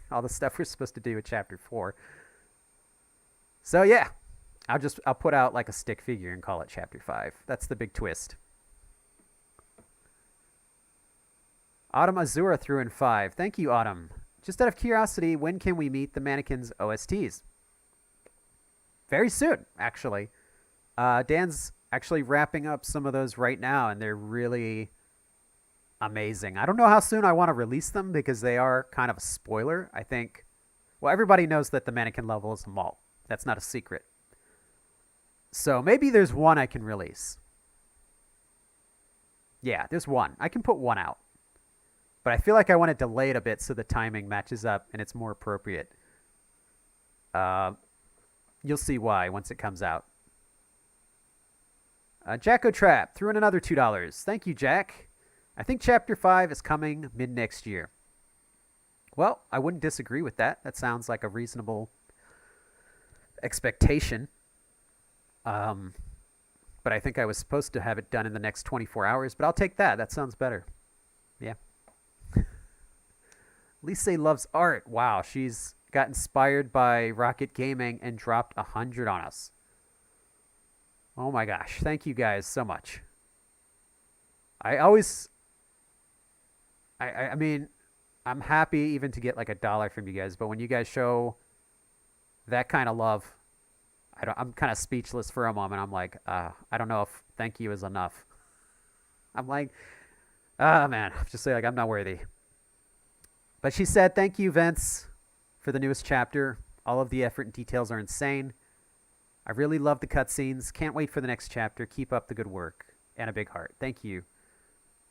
all the stuff we're supposed to do with Chapter 4. So, yeah. I'll put out like a stick figure and call it Chapter 5. That's the big twist. Autumn Azura threw in 5. Thank you, Autumn. Just out of curiosity, when can we meet the Mannequins OSTs? Very soon, actually. Dan's actually wrapping up some of those right now, and they're really amazing. I don't know how soon I want to release them because they are kind of a spoiler. I think, well, everybody knows that the Mannequin level is a malt. That's not a secret. So maybe there's one I can release. Yeah, there's one. I can put one out. But I feel like I want to delay it a bit so the timing matches up and it's more appropriate. You'll see why once it comes out. Jacko Trap threw in another $2. Thank you, Jack. I think Chapter 5 is coming mid-next year. Well, I wouldn't disagree with that. That sounds like a reasonable expectation. But I think I was supposed to have it done in the next 24 hours, but I'll take that. That sounds better. Yeah. Lise loves art. Wow, she's got inspired by Rocket Gaming and dropped 100 on us. Oh my gosh. Thank you guys so much. I mean, I'm happy even to get like $1 from you guys, but when you guys show that kind of love, I'm kind of speechless for a moment. I'm like, I don't know if thank you is enough. I'm like, man, I'm just like, I'm not worthy. But she said, thank you, Vince, for the newest chapter. All of the effort and details are insane. I really love the cutscenes. Can't wait for the next chapter. Keep up the good work. And a big heart. Thank you.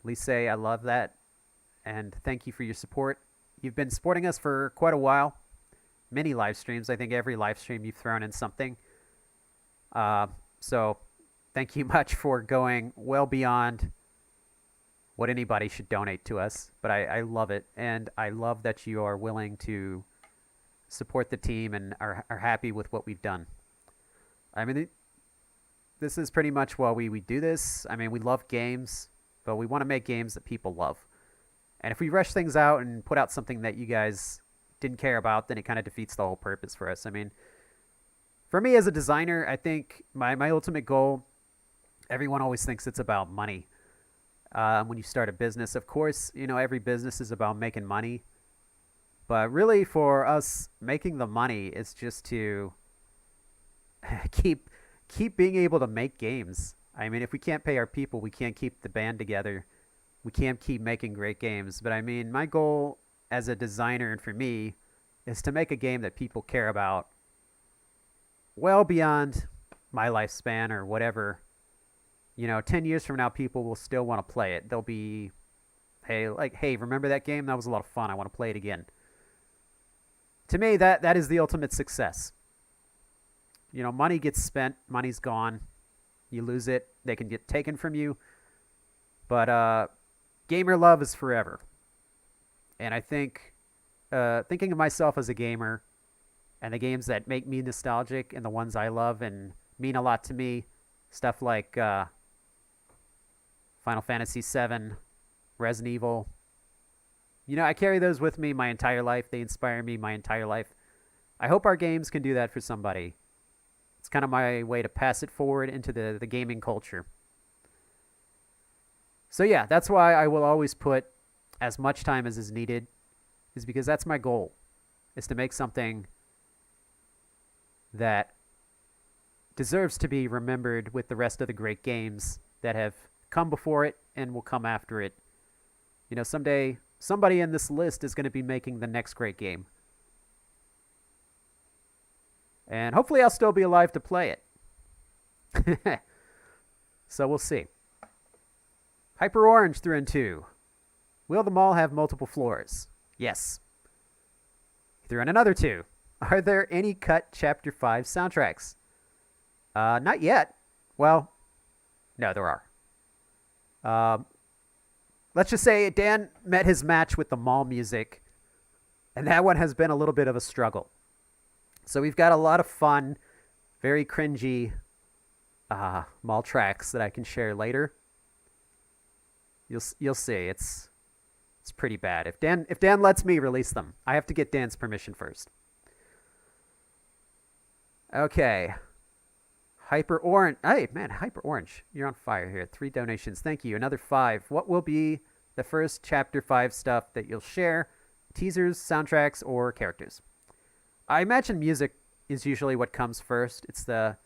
Lise, I love that. And thank you for your support. You've been supporting us for quite a while. Many live streams. I think every live stream you've thrown in something. So thank you much for going well beyond what anybody should donate to us. But I love it. And I love that you are willing to support the team and are happy with what we've done. I mean, this is pretty much why we do this. I mean, we love games, but we want to make games that people love. And if we rush things out and put out something that you guys didn't care about, then it kind of defeats the whole purpose for us. I mean, for me as a designer, I think my ultimate goal, everyone always thinks it's about money. When you start a business, of course, every business is about making money. But really for us, making the money is just to keep being able to make games. I mean, if we can't pay our people, we can't keep the band together. We can't keep making great games. But I mean, my goal as a designer and for me is to make a game that people care about well beyond my lifespan or whatever. 10 years from now, people will still want to play it. They'll be, hey, remember that game? That was a lot of fun. I want to play it again. To me, that is the ultimate success. Money gets spent, money's gone. You lose it, they can get taken from you. But gamer love is forever. And I think thinking of myself as a gamer and the games that make me nostalgic and the ones I love and mean a lot to me, stuff like Final Fantasy VII, Resident Evil. I carry those with me my entire life. They inspire me my entire life. I hope our games can do that for somebody. It's kind of my way to pass it forward into the gaming culture. So yeah, that's why I will always put as much time as is needed, is because that's my goal, is to make something that deserves to be remembered with the rest of the great games that have come before it and will come after it. You know, someday somebody in this list is going to be making the next great game. And hopefully I'll still be alive to play it. So we'll see. Hyper Orange through and 2. Will the mall have multiple floors? Yes. He threw in another 2. Are there any cut Chapter 5 soundtracks? Not yet. Well, no, there are. Let's just say Dan met his match with the mall music, and that one has been a little bit of a struggle. So we've got a lot of fun, very cringy mall tracks that I can share later. You'll see. It's pretty bad. If Dan lets me release them, I have to get Dan's permission first. Okay. Hyper Orange. Hey, man, Hyper Orange. You're on fire here. 3 donations. Thank you. Another 5. What will be the first Chapter 5 stuff that you'll share? Teasers, soundtracks, or characters? I imagine music is usually what comes first. It's the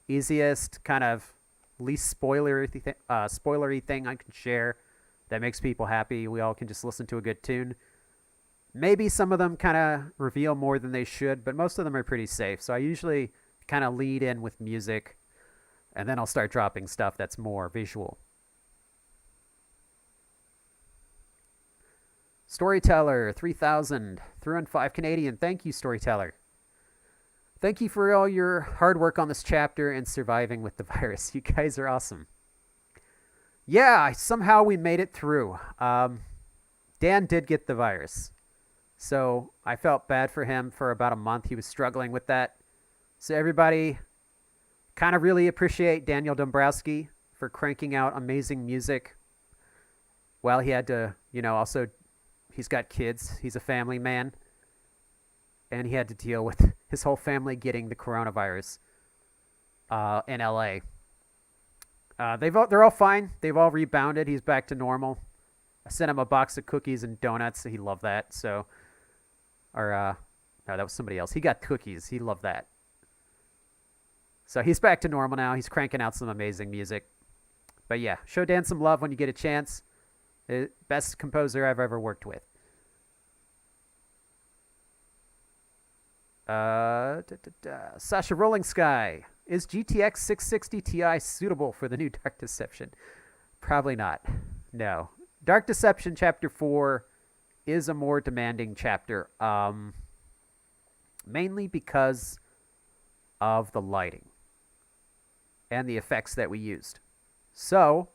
easiest, kind of least spoilery thing I can share that makes people happy. We all can just listen to a good tune. Maybe some of them kind of reveal more than they should, but most of them are pretty safe. So I usually kind of lead in with music, and then I'll start dropping stuff that's more visual. Storyteller 3000 threw in 5 Canadian. Thank you, Storyteller. Thank you for all your hard work on this chapter and surviving with the virus. You guys are awesome. Yeah, somehow we made it through. Dan did get the virus, so I felt bad for him for about a month. He was struggling with that. So everybody kind of really appreciate Daniel Dombrowski for cranking out amazing music. Well, he had to, also, he's got kids. He's a family man. And he had to deal with his whole family getting the coronavirus in LA. They're all fine. They've all rebounded. He's back to normal. I sent him a box of cookies and donuts. He loved that. So, no, that was somebody else. He got cookies. He loved that. So he's back to normal now. He's cranking out some amazing music. But yeah, show Dan some love when you get a chance. Best composer I've ever worked with. Sasha Rolling Sky. Is GTX 660 Ti suitable for the new Dark Deception? Probably not. No. Dark Deception Chapter 4 is a more demanding chapter. Mainly because of the lighting and the effects that we used. So,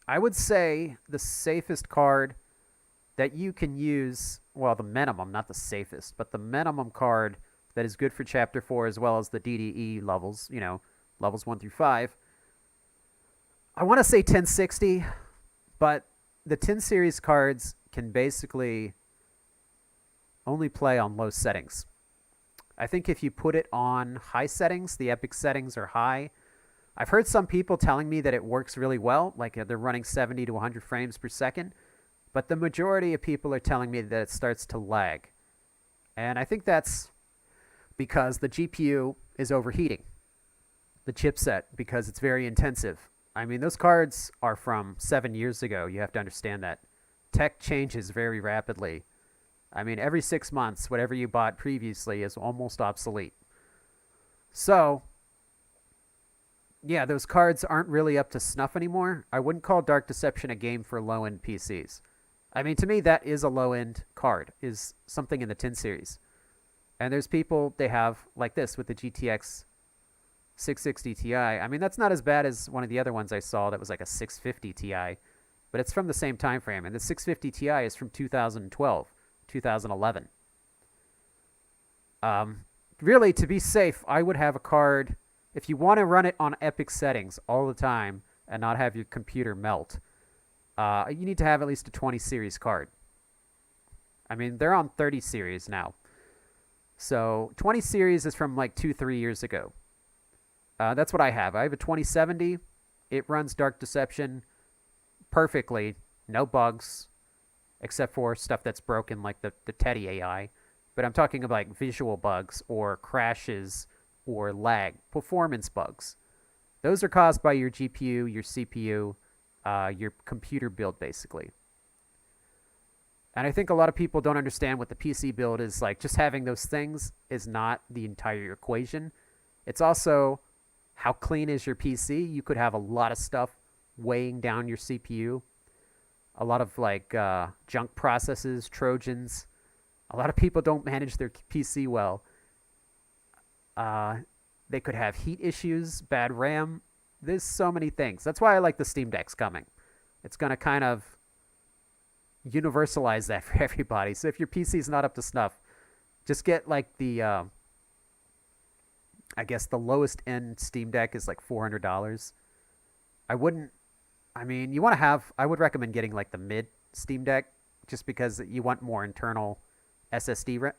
I would say the safest card that you can use, well, the minimum, not the safest, but the minimum card that is good for Chapter 4 as well as the DDE levels, levels 1 through 5. I want to say 1060, but the 10 series cards can basically only play on low settings. I think if you put it on high settings, the epic settings are high. I've heard some people telling me that it works really well, like they're running 70 to 100 frames per second, but the majority of people are telling me that it starts to lag. And I think that's because the GPU is overheating the chipset because it's very intensive. I mean, those cards are from 7 years ago. You have to understand that. Tech changes very rapidly. I mean, every 6 months, whatever you bought previously is almost obsolete. So, yeah, those cards aren't really up to snuff anymore. I wouldn't call Dark Deception a game for low-end PCs. I mean, to me, that is a low-end card, is something in the 10 series. And there's people, they have, like this, with the GTX 660 Ti. I mean, that's not as bad as one of the other ones I saw that was like a 650 Ti. But it's from the same time frame. And the 650 Ti is from 2012, 2011. Really, to be safe, I would have a card, if you want to run it on epic settings all the time and not have your computer melt, you need to have at least a 20 series card. I mean, they're on 30 series now. So 20 series is from like 2-3 years ago. That's what I have. I have a 2070. It runs Dark Deception perfectly, no bugs, except for stuff that's broken like the Teddy AI. But I'm talking about like visual bugs or crashes or lag, performance bugs. Those are caused by your GPU, your CPU, your computer build, basically. And I think a lot of people don't understand what the PC build is like. Just having those things is not the entire equation. It's also how clean is your PC. You could have a lot of stuff weighing down your CPU, a lot of like junk processes, Trojans. A lot of people don't manage their PC well. They could have heat issues, bad RAM. There's so many things. That's why I like the Steam Deck's coming. It's going to kind of universalize that for everybody. So if your PC is not up to snuff, just get like the, I guess the lowest end Steam Deck is like $400. I wouldn't, I mean, you want to have, I would recommend getting like the mid Steam Deck just because you want more internal SSD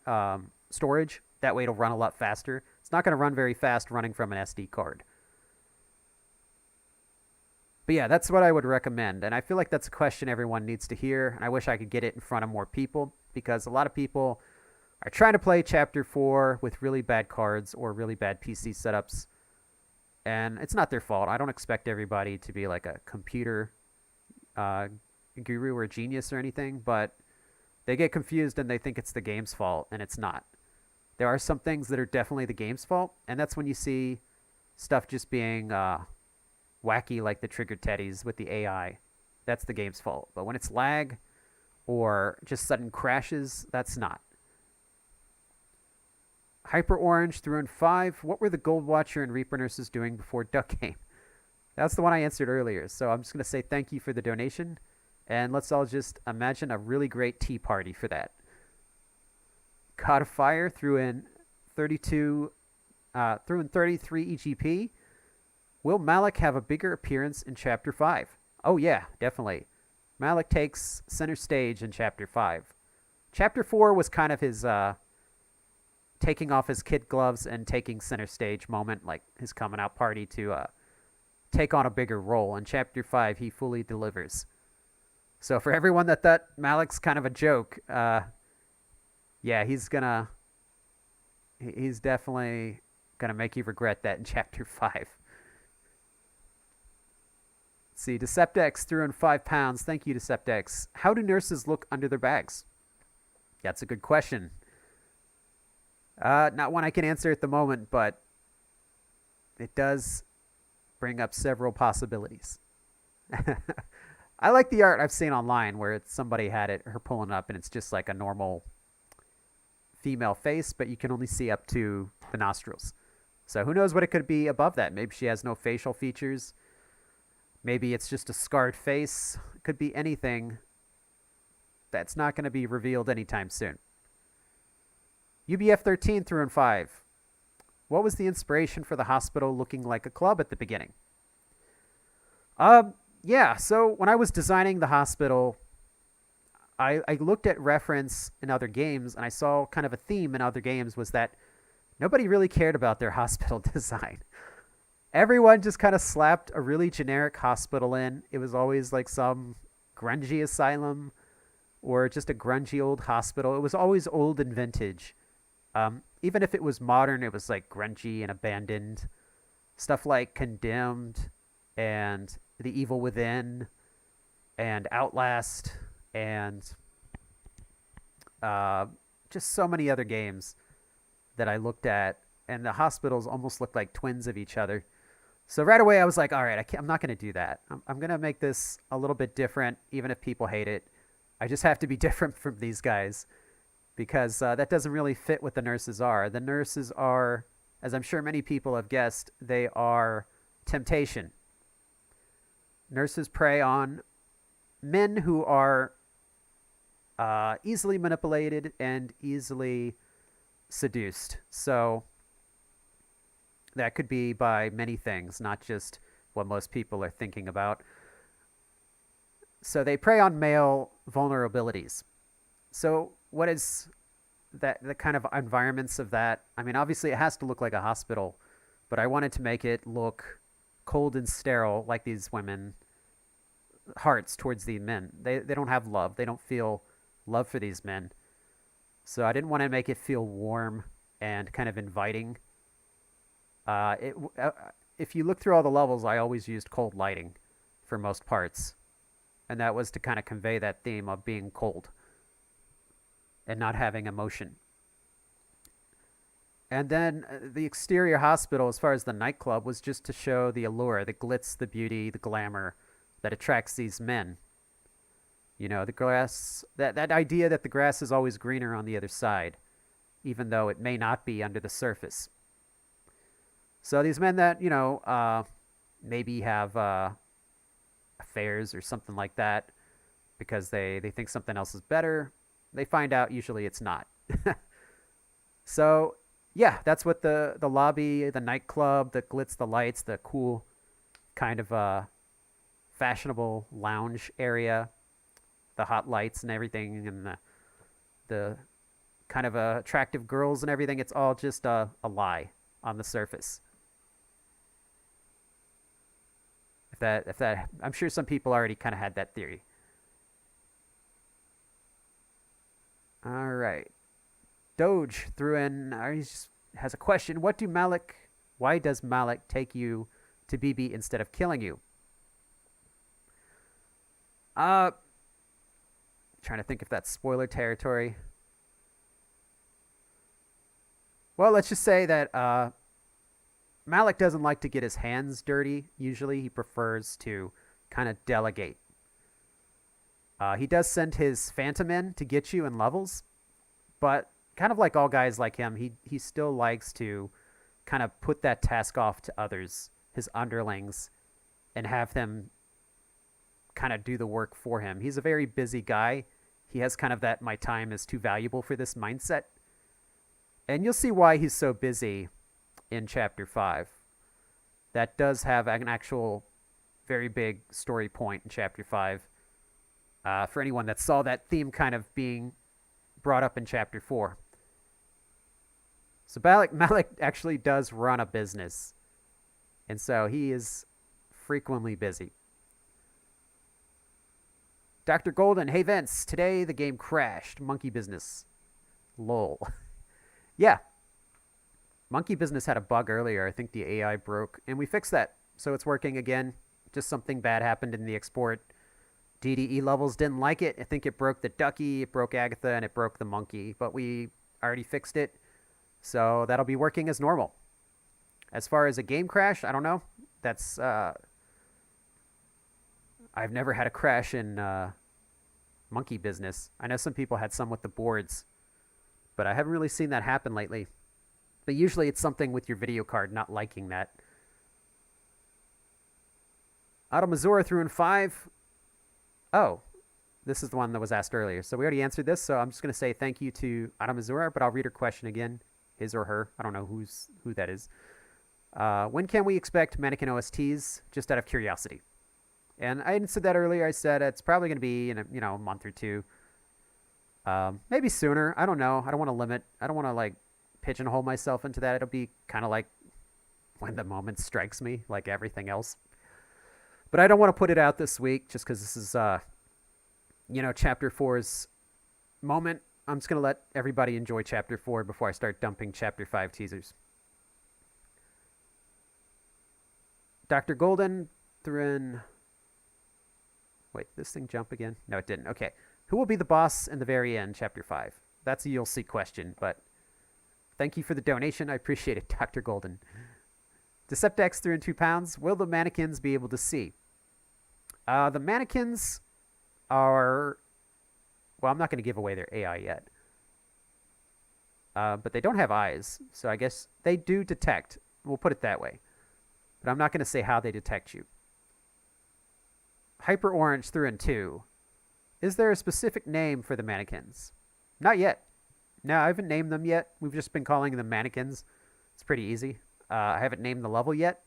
storage. That way it'll run a lot faster. It's not going to run very fast running from an SD card. But yeah, that's what I would recommend. And I feel like that's a question everyone needs to hear. And I wish I could get it in front of more people because a lot of people are trying to play Chapter 4 with really bad cards or really bad PC setups. And it's not their fault. I don't expect everybody to be like a computer guru or genius or anything, but they get confused and they think it's the game's fault, and it's not. There are some things that are definitely the game's fault, and that's when you see stuff just being wacky like the triggered teddies with the AI. That's the game's fault. But when it's lag or just sudden crashes, that's not. Hyper Orange threw in 5. What were the Gold Watcher and Reaper Nurses doing before Duck Game? That's the one I answered earlier. So I'm just going to say thank you for the donation. And let's all just imagine a really great tea party for that. God of Fire threw in 33 EGP. Will Malik have a bigger appearance in Chapter 5? Oh yeah, definitely. Malik takes center stage in Chapter 5. Chapter 4 was kind of his taking off his kid gloves and taking center stage moment, like his coming out party to take on a bigger role. In Chapter 5, he fully delivers. So for everyone that thought Malik's kind of a joke, yeah, he's definitely gonna make you regret that in Chapter 5. Let's see, Deceptex threw in £5. Thank you, Deceptex. How do nurses look under their bags? That's a good question. Not one I can answer at the moment, but it does bring up several possibilities. I like the art I've seen online where it's somebody had it, her pulling up, and it's just like a normal female face, but you can only see up to the nostrils. So who knows what it could be above that? Maybe she has no facial features. Maybe it's just a scarred face. It could be anything that's not going to be revealed anytime soon. UBF13 threw in 5. What was the inspiration for the hospital looking like a club at the beginning? Yeah, so when I was designing the hospital, I looked at reference in other games, and I saw kind of a theme in other games was that nobody really cared about their hospital design. Everyone just kind of slapped a really generic hospital in. It was always like some grungy asylum or just a grungy old hospital. It was always old and vintage. Even if it was modern, it was like grungy and abandoned. Stuff like Condemned and The Evil Within and Outlast and just so many other games that I looked at, and the hospitals almost looked like twins of each other. So right away I was like, all right, I'm not going to do that. I'm going to make this a little bit different, even if people hate it. I just have to be different from these guys because that doesn't really fit what the nurses are. The nurses are, as I'm sure many people have guessed, they are temptation. Nurses prey on men who are easily manipulated and easily seduced. So that could be by many things, not just what most people are thinking about. So they prey on male vulnerabilities. So what is that, the kind of environments of that? I mean, obviously it has to look like a hospital, but I wanted to make it look cold and sterile like these women hearts towards the men. They don't have love. They don't feel love for these men. So I didn't want to make it feel warm and kind of inviting. Uh, it, uh, if you look through all the levels, I always used cold lighting for most parts, and that was to kind of convey that theme of being cold and not having emotion. And then the exterior hospital, as far as the nightclub, was just to show the allure, the glitz, the beauty, the glamour that attracts these men. You know, the grass, that idea that the grass is always greener on the other side, even though it may not be under the surface. So these men that, maybe have affairs or something like that because they think something else is better, they find out usually it's not. So, yeah, that's what the lobby, the nightclub, the glitz, the lights, the cool kind of fashionable lounge area, the hot lights and everything, and the kind of attractive girls and everything. It's all just a lie on the surface. If that, I'm sure some people already kind of had that theory. All right. Doge threw in, he just has a question. Why does Malik take you to BB instead of killing you? Uh, Trying to think if that's spoiler territory. Well, let's just say that Malik doesn't like to get his hands dirty. Usually he prefers to kind of delegate. He does send his phantom in to get you in levels, but kind of like all guys like him, he still likes to kind of put that task off to others, his underlings, and have them kind of do the work for him. He's a very busy guy. He has kind of that my time is too valuable for this mindset. And you'll see why he's so busy in Chapter 5. That does have an actual very big story point in Chapter 5. For anyone that saw that theme kind of being brought up in Chapter 4. So Malik actually does run a business. And so he is frequently busy. Dr. Golden, hey Vince, today the game crashed. Monkey business. Lol. Yeah. Monkey business had a bug earlier. I think the AI broke, and we fixed that. So it's working again. Just something bad happened in the export. DDE levels didn't like it. I think it broke the ducky, it broke Agatha, and it broke the monkey. But we already fixed it. So that'll be working as normal. As far as a game crash, I don't know. That's I've never had a crash in monkey business. I know some people had some with the boards, but I haven't really seen that happen lately. But usually it's something with your video card not liking that. Automazura threw in 5. Oh, this is the one that was asked earlier. So we already answered this, so I'm just going to say thank you to Automazura, but I'll read her question again. His or her. I don't know who that is. When can we expect Mannequin OSTs? Just out of curiosity. And I said that earlier. I said it's probably going to be in a month or two. Maybe sooner. I don't know. I don't want to limit. I don't want to like pigeonhole myself into that. It'll be kind of like when the moment strikes me, like everything else. But I don't want to put it out this week just because this is, Chapter 4's moment. I'm just going to let everybody enjoy Chapter 4 before I start dumping Chapter 5 teasers. Dr. Golden threw in... Wait, did this thing jump again? No, it didn't. Okay. Who will be the boss in the very end, Chapter 5? That's a you'll see question, but thank you for the donation. I appreciate it, Dr. Golden. Deceptex threw in £2. Will the mannequins be able to see? The mannequins are... Well, I'm not going to give away their AI yet. But they don't have eyes, so I guess they do detect. We'll put it that way. But I'm not going to say how they detect you. Hyper Orange threw in 2. Is there a specific name for the mannequins? Not yet. No, I haven't named them yet. We've just been calling them mannequins. It's pretty easy. I haven't named the level yet.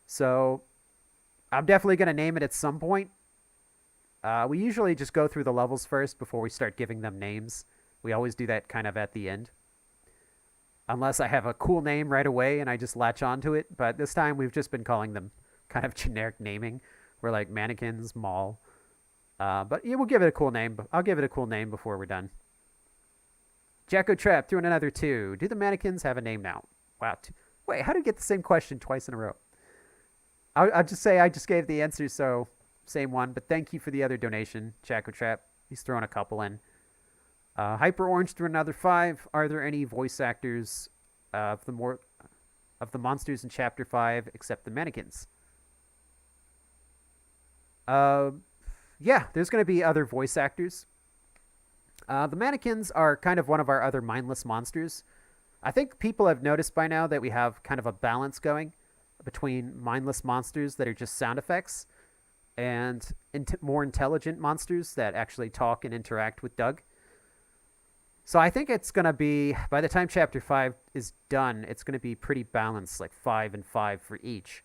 So I'm definitely going to name it at some point. We usually just go through the levels first before we start giving them names. We always do that kind of at the end. Unless I have a cool name right away and I just latch onto it. But this time we've just been calling them kind of generic naming. We're like Mannequins Mall. But yeah, we'll give it a cool name. I'll give it a cool name before we're done. Jacko Trap threw in another 2. Do the Mannequins have a name now? Wow. Wait, how did you get the same question twice in a row? I'll just say I just gave the answer, so same one. But thank you for the other donation, Jacko Trap. He's throwing a couple in. Hyper Orange threw another 5. Are there any voice actors of the monsters in Chapter 5 except the Mannequins? Yeah, there's going to be other voice actors. The Mannequins are kind of one of our other mindless monsters. I think people have noticed by now that we have kind of a balance going between mindless monsters that are just sound effects and more intelligent monsters that actually talk and interact with Doug. So I think it's going to be, by the time Chapter 5 is done, it's going to be pretty balanced, like 5 and 5 for each,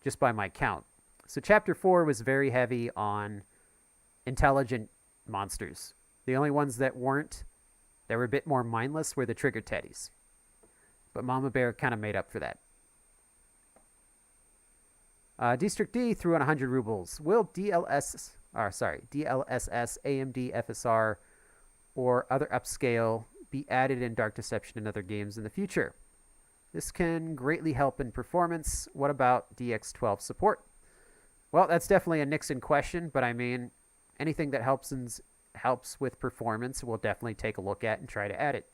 just by my count. So Chapter 4 was very heavy on intelligent monsters. The only ones that were a bit more mindless, were the Trigger Teddies. But Mama Bear kind of made up for that. District D threw in 100 rubles. Will DLSS, AMD, FSR, or other upscale be added in Dark Deception and other games in the future? This can greatly help in performance. What about DX12 support? Well, that's definitely a Nixon question, but I mean, anything that helps with performance, we'll definitely take a look at and try to add it.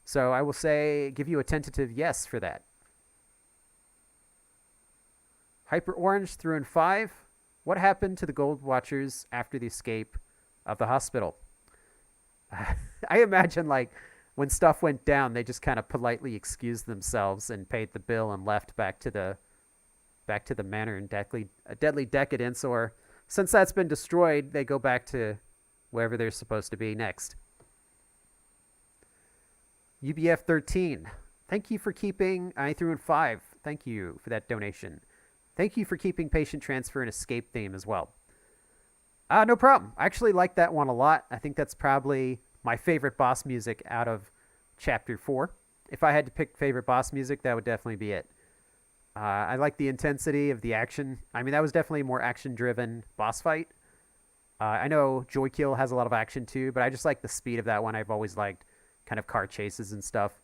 So I will give you a tentative yes for that. Hyper Orange threw in 5. What happened to the Gold Watchers after the escape of the hospital? I imagine, like, when stuff went down, they just kind of politely excused themselves and paid the bill and left back to the manor in deadly decadence, or since that's been destroyed, they go back to wherever they're supposed to be next. UBF 13. Thank you for keeping. I threw in 5. Thank you for that donation. Thank you for keeping Patient Transfer and Escape theme as well. No problem. I actually like that one a lot. I think that's probably my favorite boss music out of Chapter 4. If I had to pick favorite boss music, that would definitely be it. I like the intensity of the action. I mean, that was definitely a more action-driven boss fight. I know Joy Kill has a lot of action too, but I just like the speed of that one. I've always liked kind of car chases and stuff.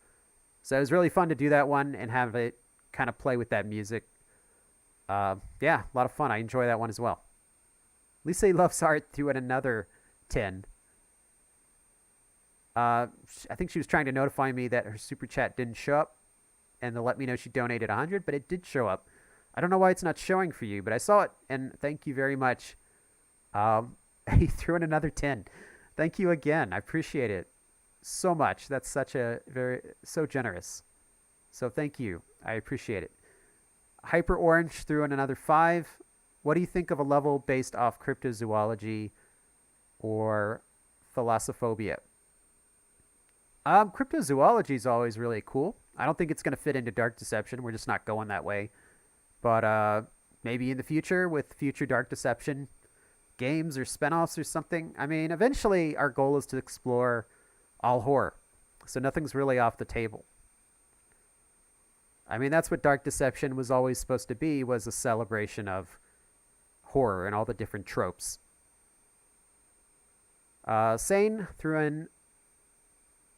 So it was really fun to do that one and have it kind of play with that music. Yeah, a lot of fun. I enjoy that one as well. Lisa Loves Art threw in another 10. I think she was trying to notify me that her super chat didn't show up and to let me know she donated 100, but it did show up. I don't know why it's not showing for you, but I saw it, and thank you very much. He threw in another 10. Thank you again. I appreciate it so much. That's so generous. So thank you. I appreciate it. Hyper Orange threw in another 5. What do you think of a level based off cryptozoology or thalassophobia? Cryptozoology is always really cool. I don't think it's going to fit into Dark Deception. We're just not going that way. But maybe in the future with future Dark Deception games or spinoffs or something. I mean, eventually our goal is to explore all horror. So nothing's really off the table. I mean, that's what Dark Deception was always supposed to be, was a celebration of horror and all the different tropes. Sane threw in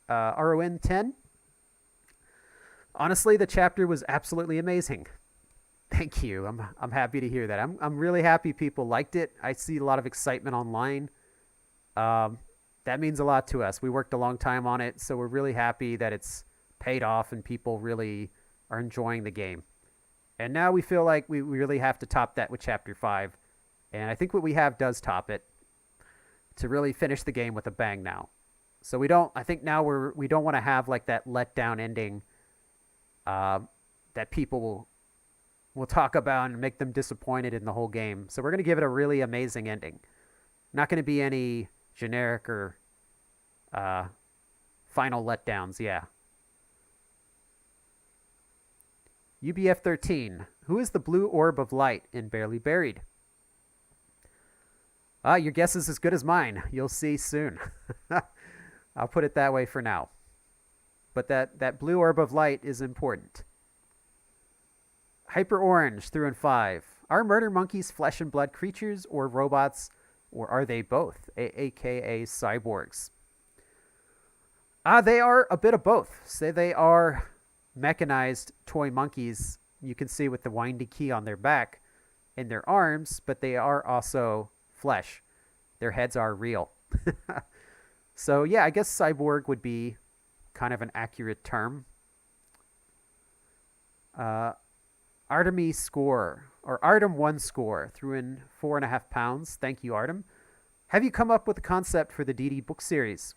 RON 10. Honestly, the chapter was absolutely amazing. Thank you. I'm happy to hear that. I'm really happy people liked it. I see a lot of excitement online. That means a lot to us. We worked a long time on it, so we're really happy that it's paid off and people really are enjoying the game. And now we feel like we really have to top that with Chapter 5. And I think what we have does top it to really finish the game with a bang now. So I think now we don't want to have like that letdown ending that people will talk about and make them disappointed in the whole game. So we're going to give it a really amazing ending. Not going to be any generic or final letdowns, yeah. UBF 13. Who is the blue orb of light in Barely Buried? Your guess is as good as mine. You'll see soon. I'll put it that way for now. But that blue orb of light is important. Hyper Orange threw in 5. Are murder monkeys flesh and blood creatures or robots, or are they both, aka cyborgs? They are a bit of both. Say they are mechanized toy monkeys. You can see with the windy key on their back and their arms, but they are also flesh. Their heads are real. So yeah, I guess cyborg would be kind of an accurate term. Artemis score, or Artem1 score, threw in £4.50. Thank you, Artem. Have you come up with a concept for the DD book series?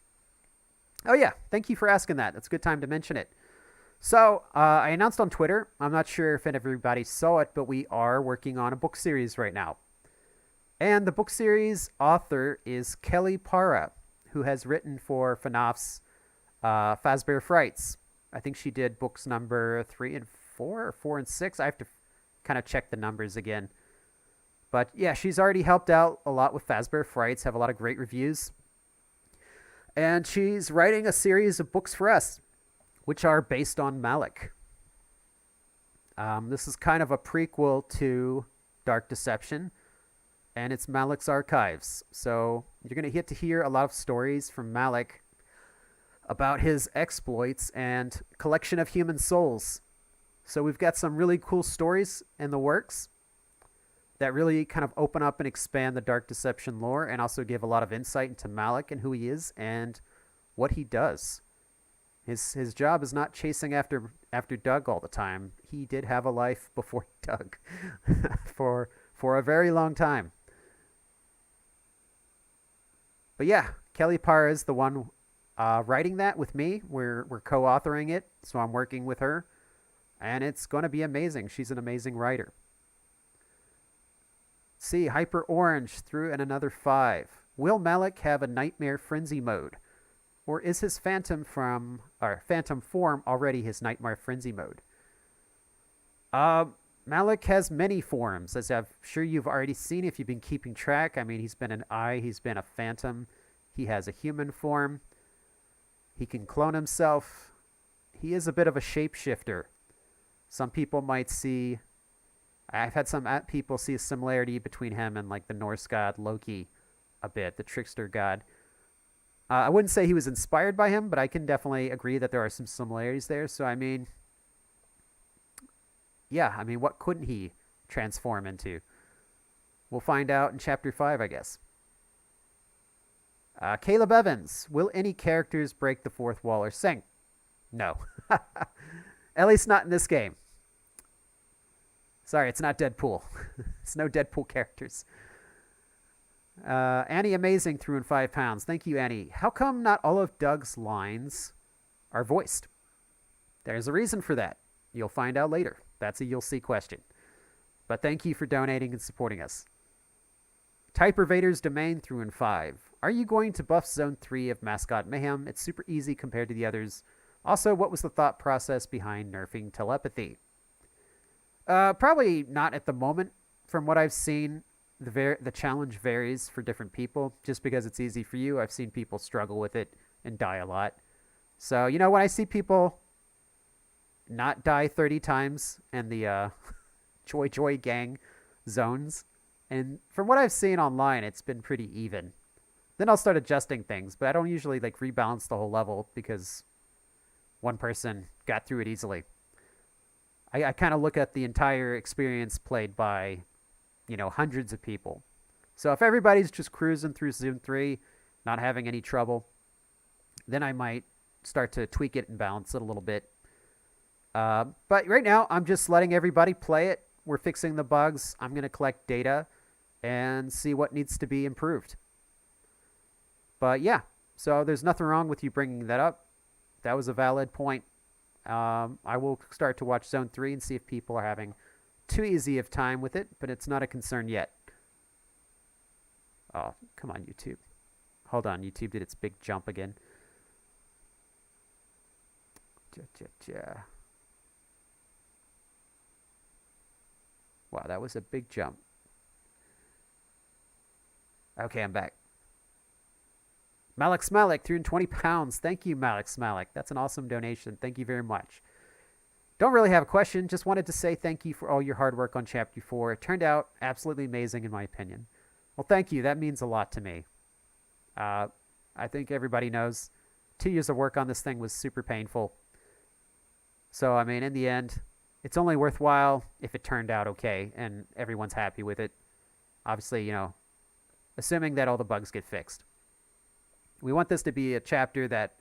Oh yeah, thank you for asking that. That's a good time to mention it. So I announced on Twitter, I'm not sure if everybody saw it, but we are working on a book series right now. And the book series author is Kelly Para, who has written for FNAF's Fazbear Frights. I think she did books number 3 and 4, or 4 and 6. I have to kind of check the numbers again. But yeah, she's already helped out a lot with Fazbear Frights, have a lot of great reviews. And she's writing a series of books for us, which are based on Malik. This is kind of a prequel to Dark Deception, and it's Malik's archives. So you're going to get to hear a lot of stories from Malik about his exploits and collection of human souls. So we've got some really cool stories in the works that really kind of open up and expand the Dark Deception lore and also give a lot of insight into Malik and who he is and what he does. His job is not chasing after Doug all the time. He did have a life before Doug for a very long time. But yeah, Kelly Parr is the one writing that with me. We're co-authoring it, so I'm working with her, and it's going to be amazing. She's an amazing writer. See, Hyper Orange threw in another 5. Will Malik have a Nightmare Frenzy mode? Or is his phantom form already his Nightmare Frenzy mode? Malik has many forms, as I'm sure you've already seen if you've been keeping track. I mean, he's been an eye, he's been a phantom, he has a human form, he can clone himself. He is a bit of a shapeshifter. Some people might see... I've had some people see a similarity between him and like the Norse god Loki a bit, the trickster god. I wouldn't say he was inspired by him, but I can definitely agree that there are some similarities there. So, I mean, yeah, I mean, what couldn't he transform into? We'll find out in Chapter 5, I guess. Caleb Evans, will any characters break the fourth wall or sing? No. At least not in this game. Sorry, it's not Deadpool. It's no Deadpool characters. Annie Amazing threw in £5. Thank you, Annie. How come not all of Doug's lines are voiced? There's a reason for that. You'll find out later. That's a you'll see question. But thank you for donating and supporting us. Typervader's Domain threw in 5. Are you going to buff Zone 3 of Mascot Mayhem? It's super easy compared to the others. Also, what was the thought process behind nerfing telepathy? Probably not at the moment. From what I've seen, the challenge varies for different people. Just because it's easy for you, I've seen people struggle with it and die a lot. So, you know, when I see people not die 30 times in the Joy Gang zones, and from what I've seen online, it's been pretty even. Then I'll start adjusting things, but I don't usually like rebalance the whole level because one person got through it easily. I kind of look at the entire experience played by, you know, hundreds of people. So if everybody's just cruising through Zone 3, not having any trouble, then I might start to tweak it and balance it a little bit. But right now, I'm just letting everybody play it. We're fixing the bugs. I'm going to collect data and see what needs to be improved. But yeah, so there's nothing wrong with you bringing that up. That was a valid point. I will start to watch Zone 3 and see if people are having too easy of time with it, but it's not a concern yet. Oh, come on, YouTube. Hold on, YouTube did its big jump again. Wow, that was a big jump. Okay, I'm back. Malik threw in £20. Thank you, Malik. That's an awesome donation. Thank you very much. Don't really have a question. Just wanted to say thank you for all your hard work on Chapter 4. It turned out absolutely amazing in my opinion. Well, thank you. That means a lot to me. I think everybody knows 2 years of work on this thing was super painful. So, I mean, in the end, it's only worthwhile if it turned out okay and everyone's happy with it. Obviously, assuming that all the bugs get fixed. We want this to be a chapter that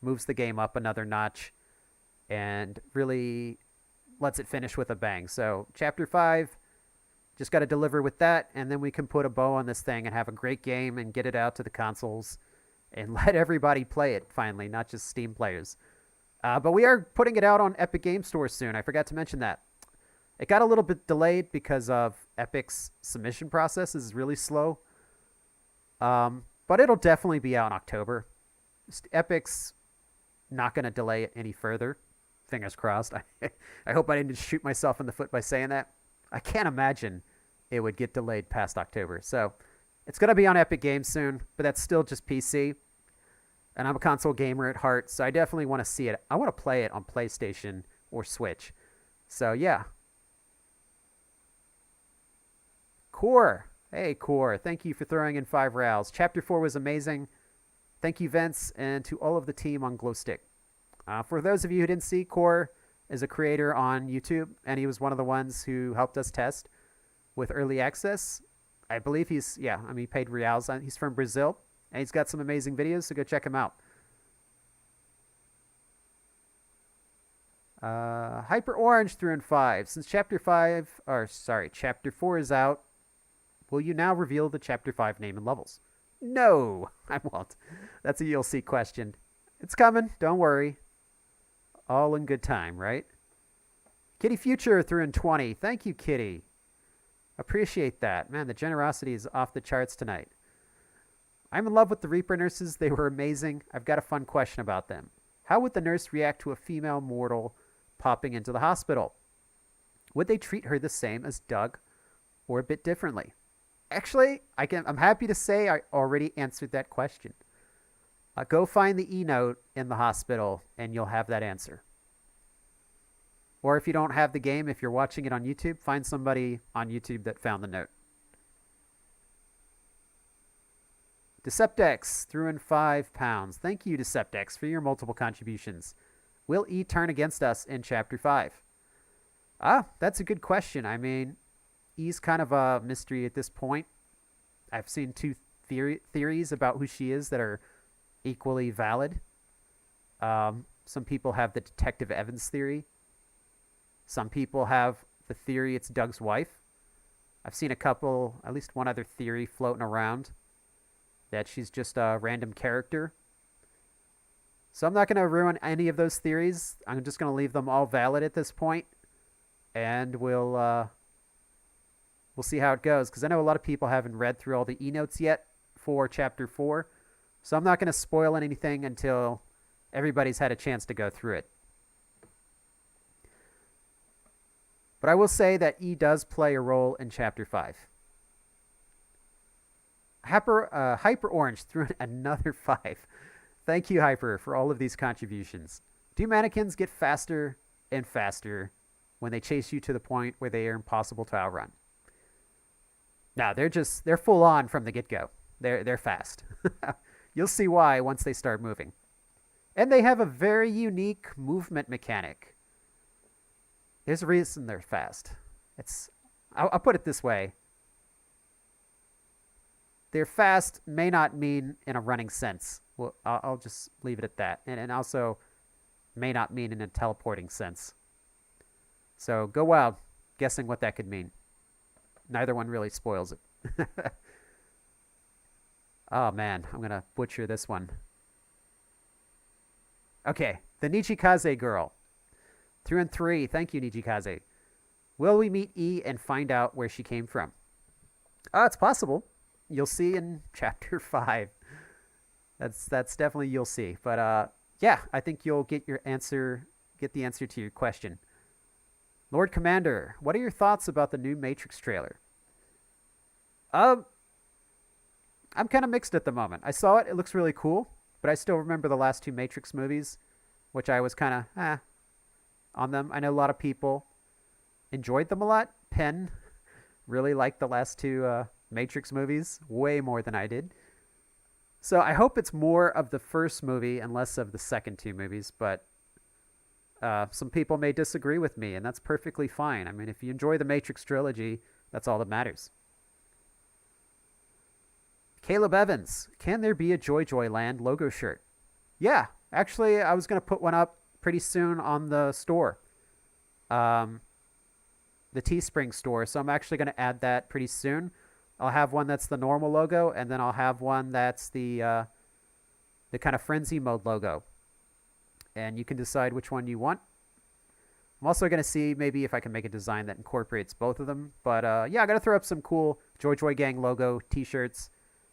moves the game up another notch and really lets it finish with a bang. So, Chapter 5, just got to deliver with that, and then we can put a bow on this thing and have a great game and get it out to the consoles and let everybody play it finally, not just Steam players. But we are putting it out on Epic Game Store soon. I forgot to mention that. It got a little bit delayed because of Epic's submission process is really slow. But it'll definitely be out in October. Epic's not going to delay it any further. Fingers crossed. I hope I didn't shoot myself in the foot by saying that. I can't imagine it would get delayed past October. So it's going to be on Epic Games soon, but that's still just PC. And I'm a console gamer at heart, so I definitely want to see it. I want to play it on PlayStation or Switch. So yeah. Core. Hey, Core. Thank you for throwing in 5 rows. Chapter 4 was amazing. Thank you, Vince, and to all of the team on Glowstick. For those of you who didn't see, Core is a creator on YouTube, and he was one of the ones who helped us test with early access. I believe he paid reals. He's from Brazil, and he's got some amazing videos, so go check him out. Hyper Orange threw in 5. Since Chapter 4 is out, will you now reveal the Chapter 5 name and levels? No, I won't. That's a you'll see question. It's coming, don't worry. All in good time, right? Kitty Future threw in 20. Thank you, Kitty. Appreciate that. Man, the generosity is off the charts tonight. I'm in love with the Reaper nurses. They were amazing. I've got a fun question about them. How would the nurse react to a female mortal popping into the hospital? Would they treat her the same as Doug or a bit differently? Actually, I'm happy to say I already answered that question. Go find the e-note in the hospital and you'll have that answer. Or if you don't have the game, if you're watching it on YouTube, find somebody on YouTube that found the note. Deceptex threw in £5. Thank you, Deceptex, for your multiple contributions. Will E turn against us in Chapter 5? That's a good question. I mean, E's kind of a mystery at this point. I've seen 2 theories about who she is that are equally valid. Some people have the Detective Evans theory. Some people have the theory it's Doug's wife. I've seen at least one other theory floating around that she's just a random character. So I'm not going to ruin any of those theories. I'm just going to leave them all valid at this point, and we'll see how it goes, because I know a lot of people haven't read through all the e-notes yet for Chapter 4, so I'm not going to spoil anything until everybody's had a chance to go through it. But I will say that E does play a role in Chapter 5. Hyper Orange threw in another 5. Thank you, Hyper, for all of these contributions. Do mannequins get faster and faster when they chase you to the point where they are impossible to outrun? No, they're full on from the get-go. They're fast. You'll see why once they start moving. And they have a very unique movement mechanic. There's a reason they're fast. I'll put it this way. They're fast may not mean in a running sense. Well, I'll just leave it at that. And also may not mean in a teleporting sense. So go wild guessing what that could mean. Neither one really spoils it. Oh, man. I'm going to butcher this one. Okay. The Nichikaze girl. 3 and 3. Thank you, Nichikaze. Will we meet E and find out where she came from? It's possible. You'll see in Chapter 5. That's definitely you'll see. But yeah, I think you'll get the answer to your question. Lord Commander, what are your thoughts about the new Matrix trailer? I'm kind of mixed at the moment. I saw it. It looks really cool. But I still remember the last 2 Matrix movies, which I was kind of, on them. I know a lot of people enjoyed them a lot. Penn really liked the last two Matrix movies way more than I did. So I hope it's more of the first movie and less of the second two movies, but some people may disagree with me, and that's perfectly fine. I mean, if you enjoy the Matrix trilogy, that's all that matters. Caleb Evans, can there be a Joy Joy Land logo shirt? Yeah, actually, I was going to put one up pretty soon on the store, the Teespring store. So I'm actually going to add that pretty soon. I'll have one that's the normal logo, and then I'll have one that's the kind of frenzy mode logo. And you can decide which one you want. I'm also going to see maybe if I can make a design that incorporates both of them. But yeah, I got to throw up some cool Joy Joy Gang logo t-shirts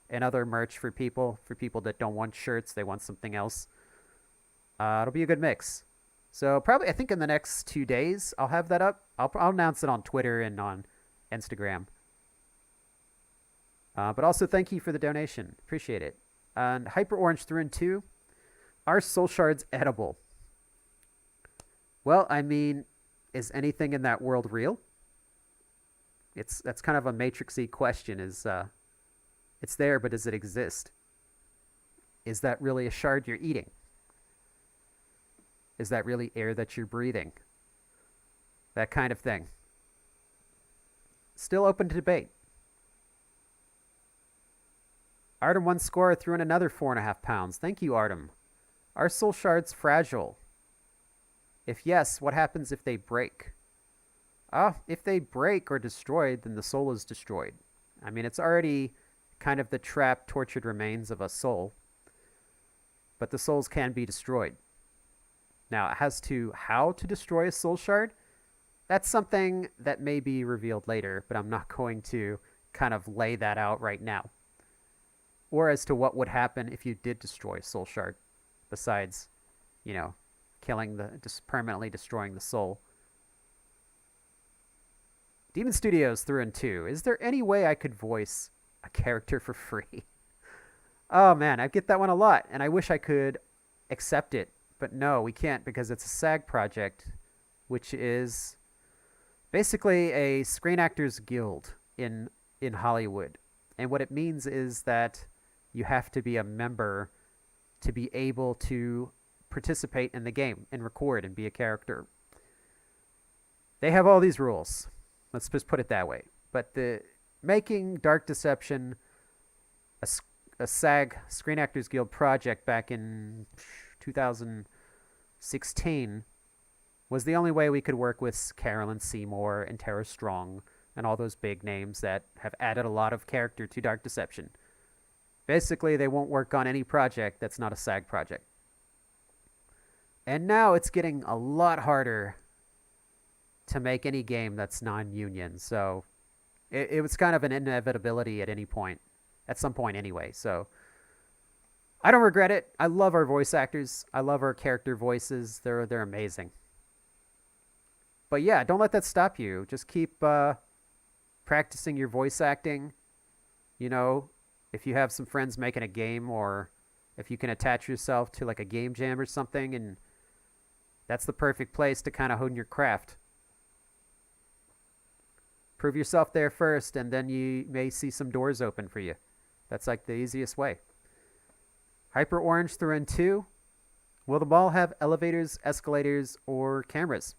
and other merch for people that don't want shirts, they want something else. It'll be a good mix. So probably, I think in the next 2 days, I'll have that up. I'll announce it on Twitter and on Instagram. But also, thank you for the donation. Appreciate it. And Hyper Orange threw in 2. Are soul shards edible? Well, I mean, is anything in that world real? That's kind of a Matrix-y question. It's there, but does it exist? Is that really a shard you're eating? Is that really air that you're breathing? That kind of thing. Still open to debate. Artem one score threw in another 4.5 pounds. Thank you, Artem. Are soul shards fragile? If yes, what happens if they break? If they break or destroyed, then the soul is destroyed. I mean, it's already kind of the trapped, tortured remains of a soul. But the souls can be destroyed. Now, as to how to destroy a soul shard, that's something that may be revealed later, but I'm not going to kind of lay that out right now. Or as to what would happen if you did destroy a soul shard, besides, killing just permanently destroying the soul. Demon Studios threw in 2. Is there any way I could voice a character for free? Oh man, I get that one a lot, and I wish I could accept it, but no, we can't because it's a SAG project, which is basically a Screen Actors Guild in Hollywood. And what it means is that you have to be a member to be able to participate in the game and record and be a character. They have all these rules. Let's just put it that way. But the making Dark Deception a SAG, Screen Actors Guild project back in 2016 was the only way we could work with Carolyn Seymour and Tara Strong and all those big names that have added a lot of character to Dark Deception. Basically, they won't work on any project that's not a SAG project. And now it's getting a lot harder to make any game that's non-union. So it was kind of an inevitability at some point anyway. So I don't regret it. I love our voice actors. I love our character voices. They're amazing. But yeah, don't let that stop you. Just keep practicing your voice acting. If you have some friends making a game, or if you can attach yourself to like a game jam or something, and that's the perfect place to kind of hone your craft. Prove yourself there first, and then you may see some doors open for you. That's like the easiest way. Hyper Orange threw in 2. Will the mall have elevators, escalators, or cameras?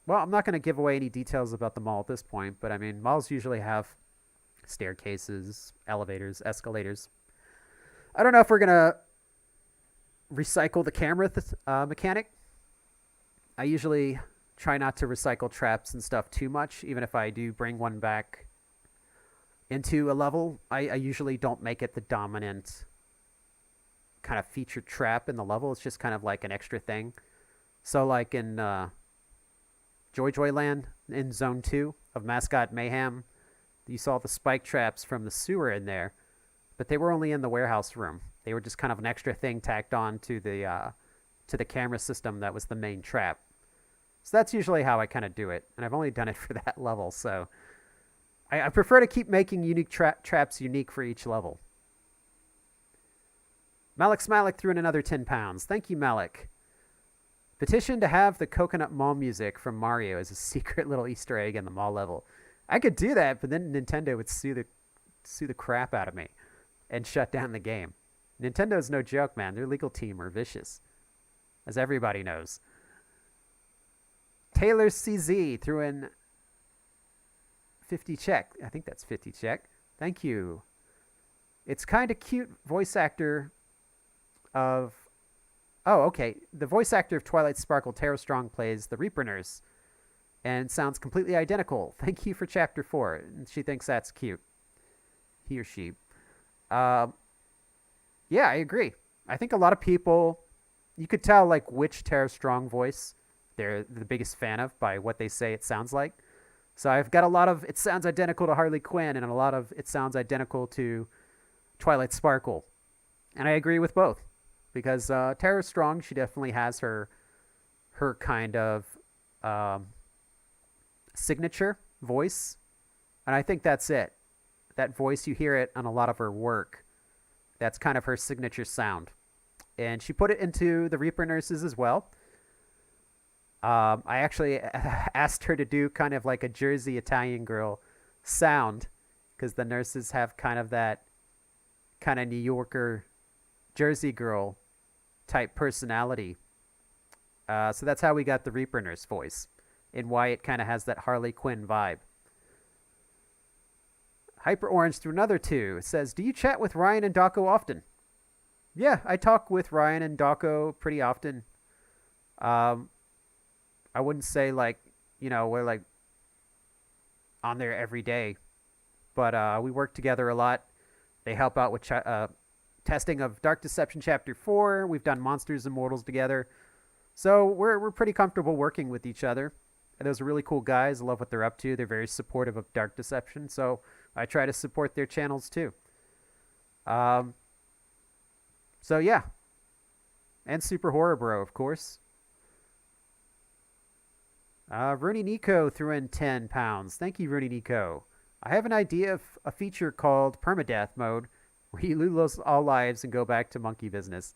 Well, I'm not going to give away any details about the mall at this point, but I mean, malls usually have staircases, elevators, escalators. I don't know if we're going to recycle the camera mechanic. I usually try not to recycle traps and stuff too much. Even if I do bring one back into a level, I usually don't make it the dominant kind of featured trap in the level. It's just kind of like an extra thing. So like in Joy Joy Land in Zone 2 of Mascot Mayhem, you saw the spike traps from the sewer in there, but they were only in the warehouse room. They were just kind of an extra thing tacked on to the camera system that was the main trap. So that's usually how I kind of do it, and I've only done it for that level, so I prefer to keep making unique traps unique for each level. Malik Smalik threw in another 10 pounds. Thank you, Malik. Petition to have the Coconut Mall music from Mario as a secret little Easter egg in the mall level. I could do that, but then Nintendo would sue the crap out of me and shut down the game. Nintendo's no joke, man. Their legal team are vicious, as everybody knows. Taylor CZ threw in 50 check. I think that's 50 check. Thank you. It's kind of cute voice actor of... Oh, okay. The voice actor of Twilight Sparkle, Tara Strong, plays the Reaper Nurse and sounds completely identical. Thank you for Chapter 4. And she thinks that's cute. He or she. Yeah, I agree. I think a lot of people... You could tell, like, which Tara Strong voice they're the biggest fan of by what they say it sounds like. So I've got a lot of it sounds identical to Harley Quinn and a lot of it sounds identical to Twilight Sparkle. And I agree with both. Because Tara Strong, she definitely has her kind of signature voice. And I think that's it. That voice, you hear it on a lot of her work. That's kind of her signature sound. And she put it into the Reaper Nurses as well. I actually asked her to do kind of like a Jersey Italian girl sound. Because the nurses have kind of that kind of New Yorker Jersey girl type personality. So that's how we got the Reaper Nurse voice and why it kind of has that Harley Quinn vibe. Hyper Orange through another 2. It says, do you chat with Ryan and Dako often? Yeah, I talk with Ryan and Dako pretty often. I wouldn't say like, we're like on there every day, but we work together a lot. They help out with testing of Dark Deception Chapter 4. We've done Monsters and Mortals together. So we're pretty comfortable working with each other. And those are really cool guys. I love what they're up to. They're very supportive of Dark Deception. So I try to support their channels too. So yeah. And Super Horror Bro, of course. Rooney Nico threw in 10 pounds. Thank you, Rooney Nico. I have an idea of a feature called Permadeath Mode, where you lose all lives and go back to monkey business.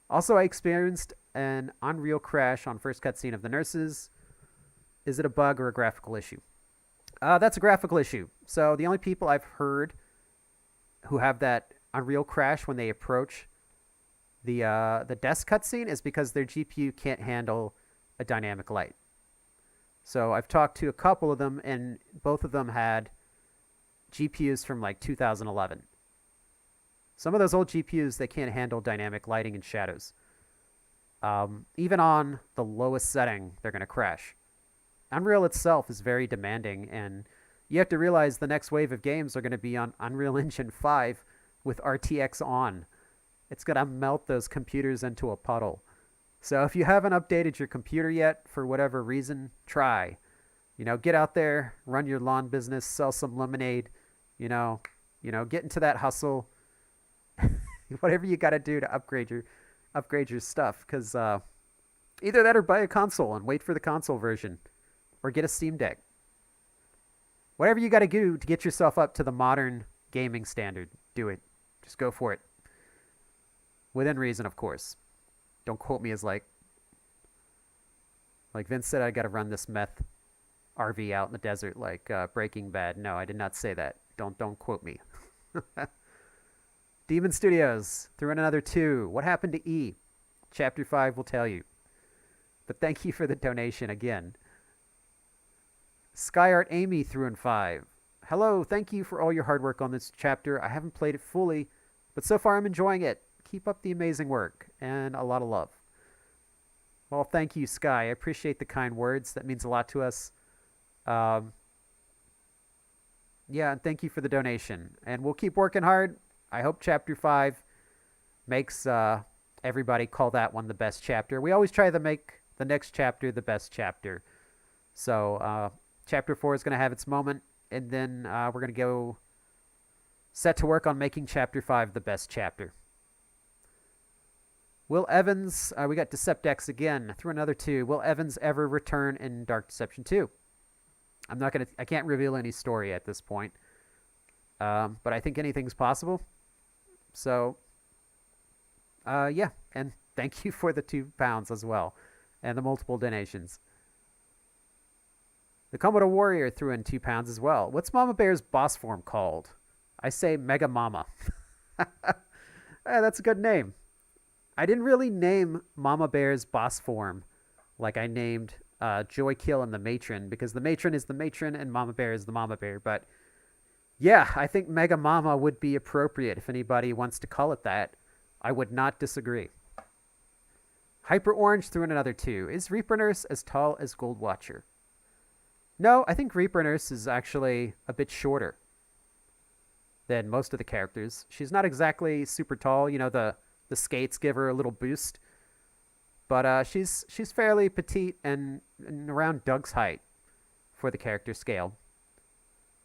Also, I experienced an Unreal crash on first cutscene of the nurses. Is it a bug or a graphical issue? That's a graphical issue. So the only people I've heard who have that Unreal crash when they approach the desk cutscene is because their GPU can't handle a dynamic light. So I've talked to a couple of them, and both of them had GPUs from like 2011. Some of those old GPUs, they can't handle dynamic lighting and shadows. Even on the lowest setting, they're going to crash. Unreal itself is very demanding, and you have to realize the next wave of games are going to be on Unreal Engine 5 with RTX on. It's going to melt those computers into a puddle. So if you haven't updated your computer yet, for whatever reason, try. Get out there, run your lawn business, sell some lemonade, get into that hustle. Whatever you got to do to upgrade your stuff, because either that or buy a console and wait for the console version, or get a Steam Deck. Whatever you got to do to get yourself up to the modern gaming standard, do it. Just go for it. Within reason, of course. Don't quote me as like Vince said, I got to run this meth RV out in the desert like Breaking Bad. No, I did not say that. Don't quote me. Demon Studios threw in another 2. What happened to E? Chapter 5 will tell you. But thank you for the donation again. Skyart Amy threw in 5. Hello, thank you for all your hard work on this chapter. I haven't played it fully, but so far I'm enjoying it. Keep up the amazing work, and a lot of love. Well, thank you, Sky. I appreciate the kind words. That means a lot to us. Yeah, and thank you for the donation. And we'll keep working hard. I hope Chapter 5 makes everybody call that one the best chapter. We always try to make the next chapter the best chapter. So Chapter 4 is going to have its moment, and then we're going to go set to work on making Chapter 5 the best chapter. Will Evans, we got Deceptex again, through another 2. Will Evans ever return in Dark Deception 2? I can't reveal any story at this point. But I think anything's possible. So, Yeah, and thank you for the £2 as well, and the multiple donations. The Komodo Warrior threw in £2 as well. What's Mama Bear's boss form called? I say Mega Mama. That's a good name. I didn't really name Mama Bear's boss form like I named Joy Kill and the Matron, because the Matron is the Matron and Mama Bear is the Mama Bear. But yeah, I think Mega Mama would be appropriate if anybody wants to call it that. I would not disagree. Hyper Orange threw in another two. Is Reaper Nurse as tall as Gold Watcher? No, I think Reaper Nurse is actually a bit shorter than most of the characters. She's not exactly super tall. You know, the skates give her a little boost, but she's fairly petite and around Doug's height for the character scale.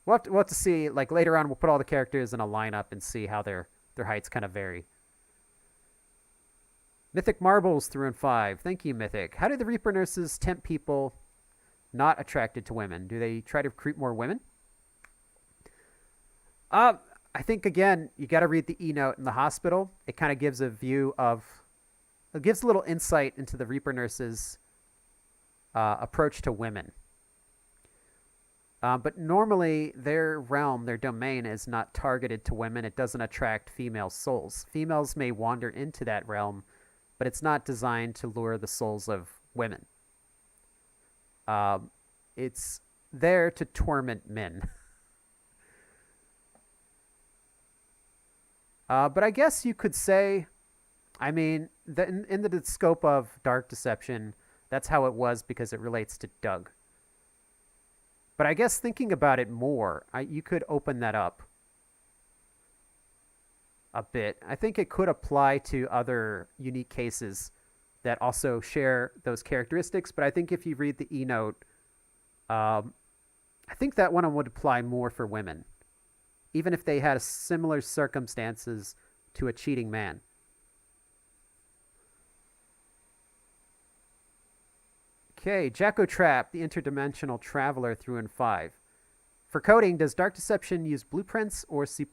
We'll have to see. Like later on, we'll put all the characters in a lineup and see how their heights kind of vary. Mythic Marbles threw in 5. Thank you, Mythic. How do the Reaper Nurses tempt people not attracted to women? Do they try to recruit more women? I think again, you got to read the e-note in the hospital. It kind of gives a view of, it gives a little insight into the Reaper Nurses' approach to women. But normally, their realm, their domain, is not targeted to women. It doesn't attract female souls. Females may wander into that realm, but it's not designed to lure the souls of women. It's there to torment men. But I guess you could say, I mean, in the scope of Dark Deception, that's how it was because it relates to Doug. But I guess thinking about it more, you could open that up a bit. I think it could apply to other unique cases that also share those characteristics. But I think if you read the e-note, I think that one would apply more for women, even if they had similar circumstances to a cheating man. Okay, Jacko Trap, the interdimensional traveler, threw in 5. For coding, does Dark Deception use blueprints or C++?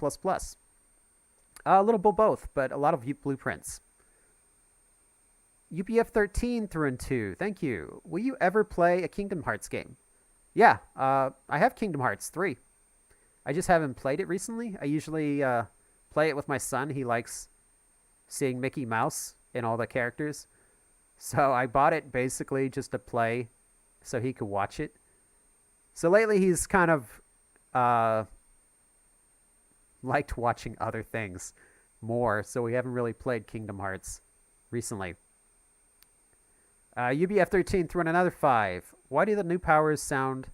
A little bit both, but a lot of blueprints. UPF13 threw in 2. Thank you. Will you ever play a Kingdom Hearts game? Yeah, I have Kingdom Hearts 3. I just haven't played it recently. I usually play it with my son. He likes seeing Mickey Mouse in all the characters. So I bought it basically just to play so he could watch it. So lately he's kind of liked watching other things more. So we haven't really played Kingdom Hearts recently. UBF13 threw in another 5. Why do the new powers sound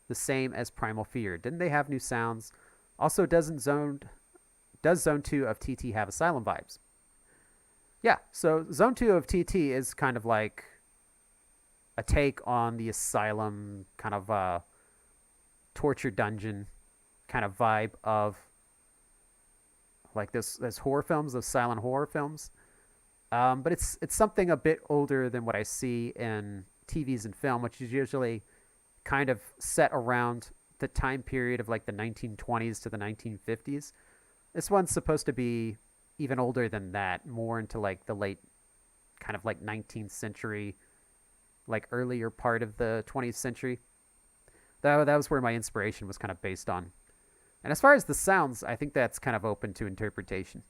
the same as Primal Fear? Didn't they have new sounds? Also, does Zone 2 of TT have Asylum vibes? Yeah, so Zone 2 of TT is kind of like a take on the Asylum kind of torture dungeon kind of vibe of like this horror films, those silent horror films. But it's something a bit older than what I see in TVs and film, which is usually kind of set around the time period of like the 1920s to the 1950s. This one's supposed to be even older than that, more into like the late kind of like 19th century, like earlier part of the 20th century. That was where my inspiration was kind of based on. And as far as the sounds, I think that's kind of open to interpretation.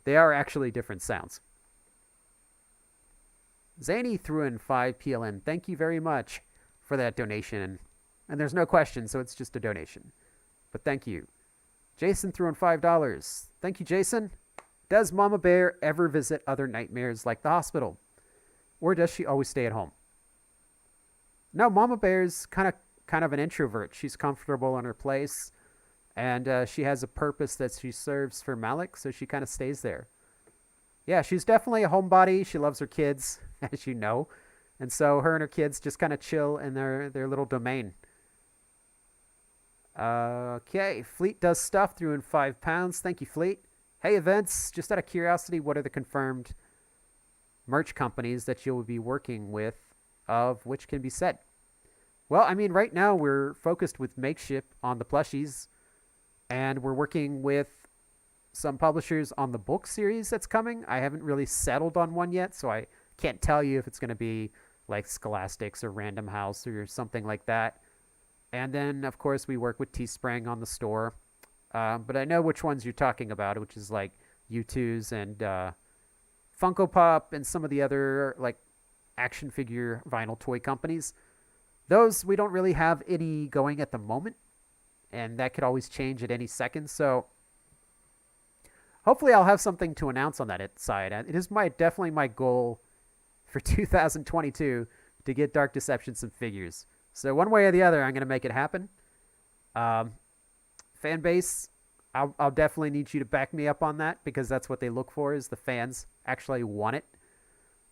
They are actually different sounds. Zany threw in 5 PLN. Thank you very much for that donation. And there's no question, so it's just a donation. But thank you. Jason threw in $5. Thank you, Jason. Does Mama Bear ever visit other nightmares like the hospital? Or does she always stay at home? No, Mama Bear's kind of an introvert. She's comfortable in her place, and she has a purpose that she serves for Malik, so she kind of stays there. Yeah, she's definitely a homebody. She loves her kids, as you know. And so her and her kids just kind of chill in their little domain. Okay, Fleet does stuff, threw in £5. Thank you, Fleet. Hey, Events, just out of curiosity, what are the confirmed merch companies that you'll be working with, of which can be said? Well, I mean, right now we're focused with Makeshift on the plushies, and we're working with some publishers on the book series that's coming. I haven't really settled on one yet, so I can't tell you if it's going to be like Scholastics or Random House or something like that. And then, of course, we work with Teespring on the store. But I know which ones you're talking about, which is like U2's and Funko Pop and some of the other like action figure vinyl toy companies. Those we don't really have any going at the moment, and that could always change at any second. So hopefully I'll have something to announce on that side. It is definitely my goal for 2022 to get Dark Deception some figures. So one way or the other, I'm going to make it happen. Fan base, I'll definitely need you to back me up on that, because that's what they look for, is the fans actually want it.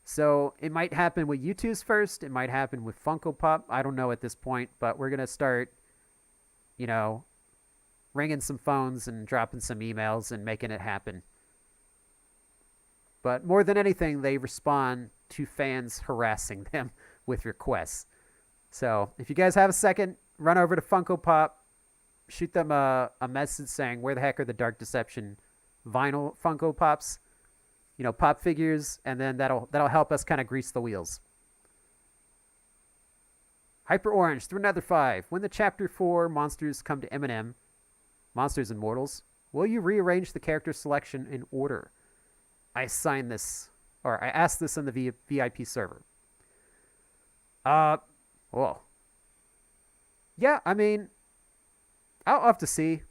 So it might happen with U2's first. It might happen with Funko Pop. I don't know at this point, but we're going to start, ringing some phones and dropping some emails and making it happen. But more than anything, they respond to fans harassing them with requests. So if you guys have a second, run over to Funko Pop, shoot them a message saying, where the heck are the Dark Deception vinyl Funko Pops? Pop figures, and then that'll help us kind of grease the wheels. Hyper Orange through another 5. When the Chapter 4 monsters come to M&M, Monsters and Mortals, will you rearrange the character selection in order? I asked this in the VIP server. Well, yeah, I mean, I'll have to see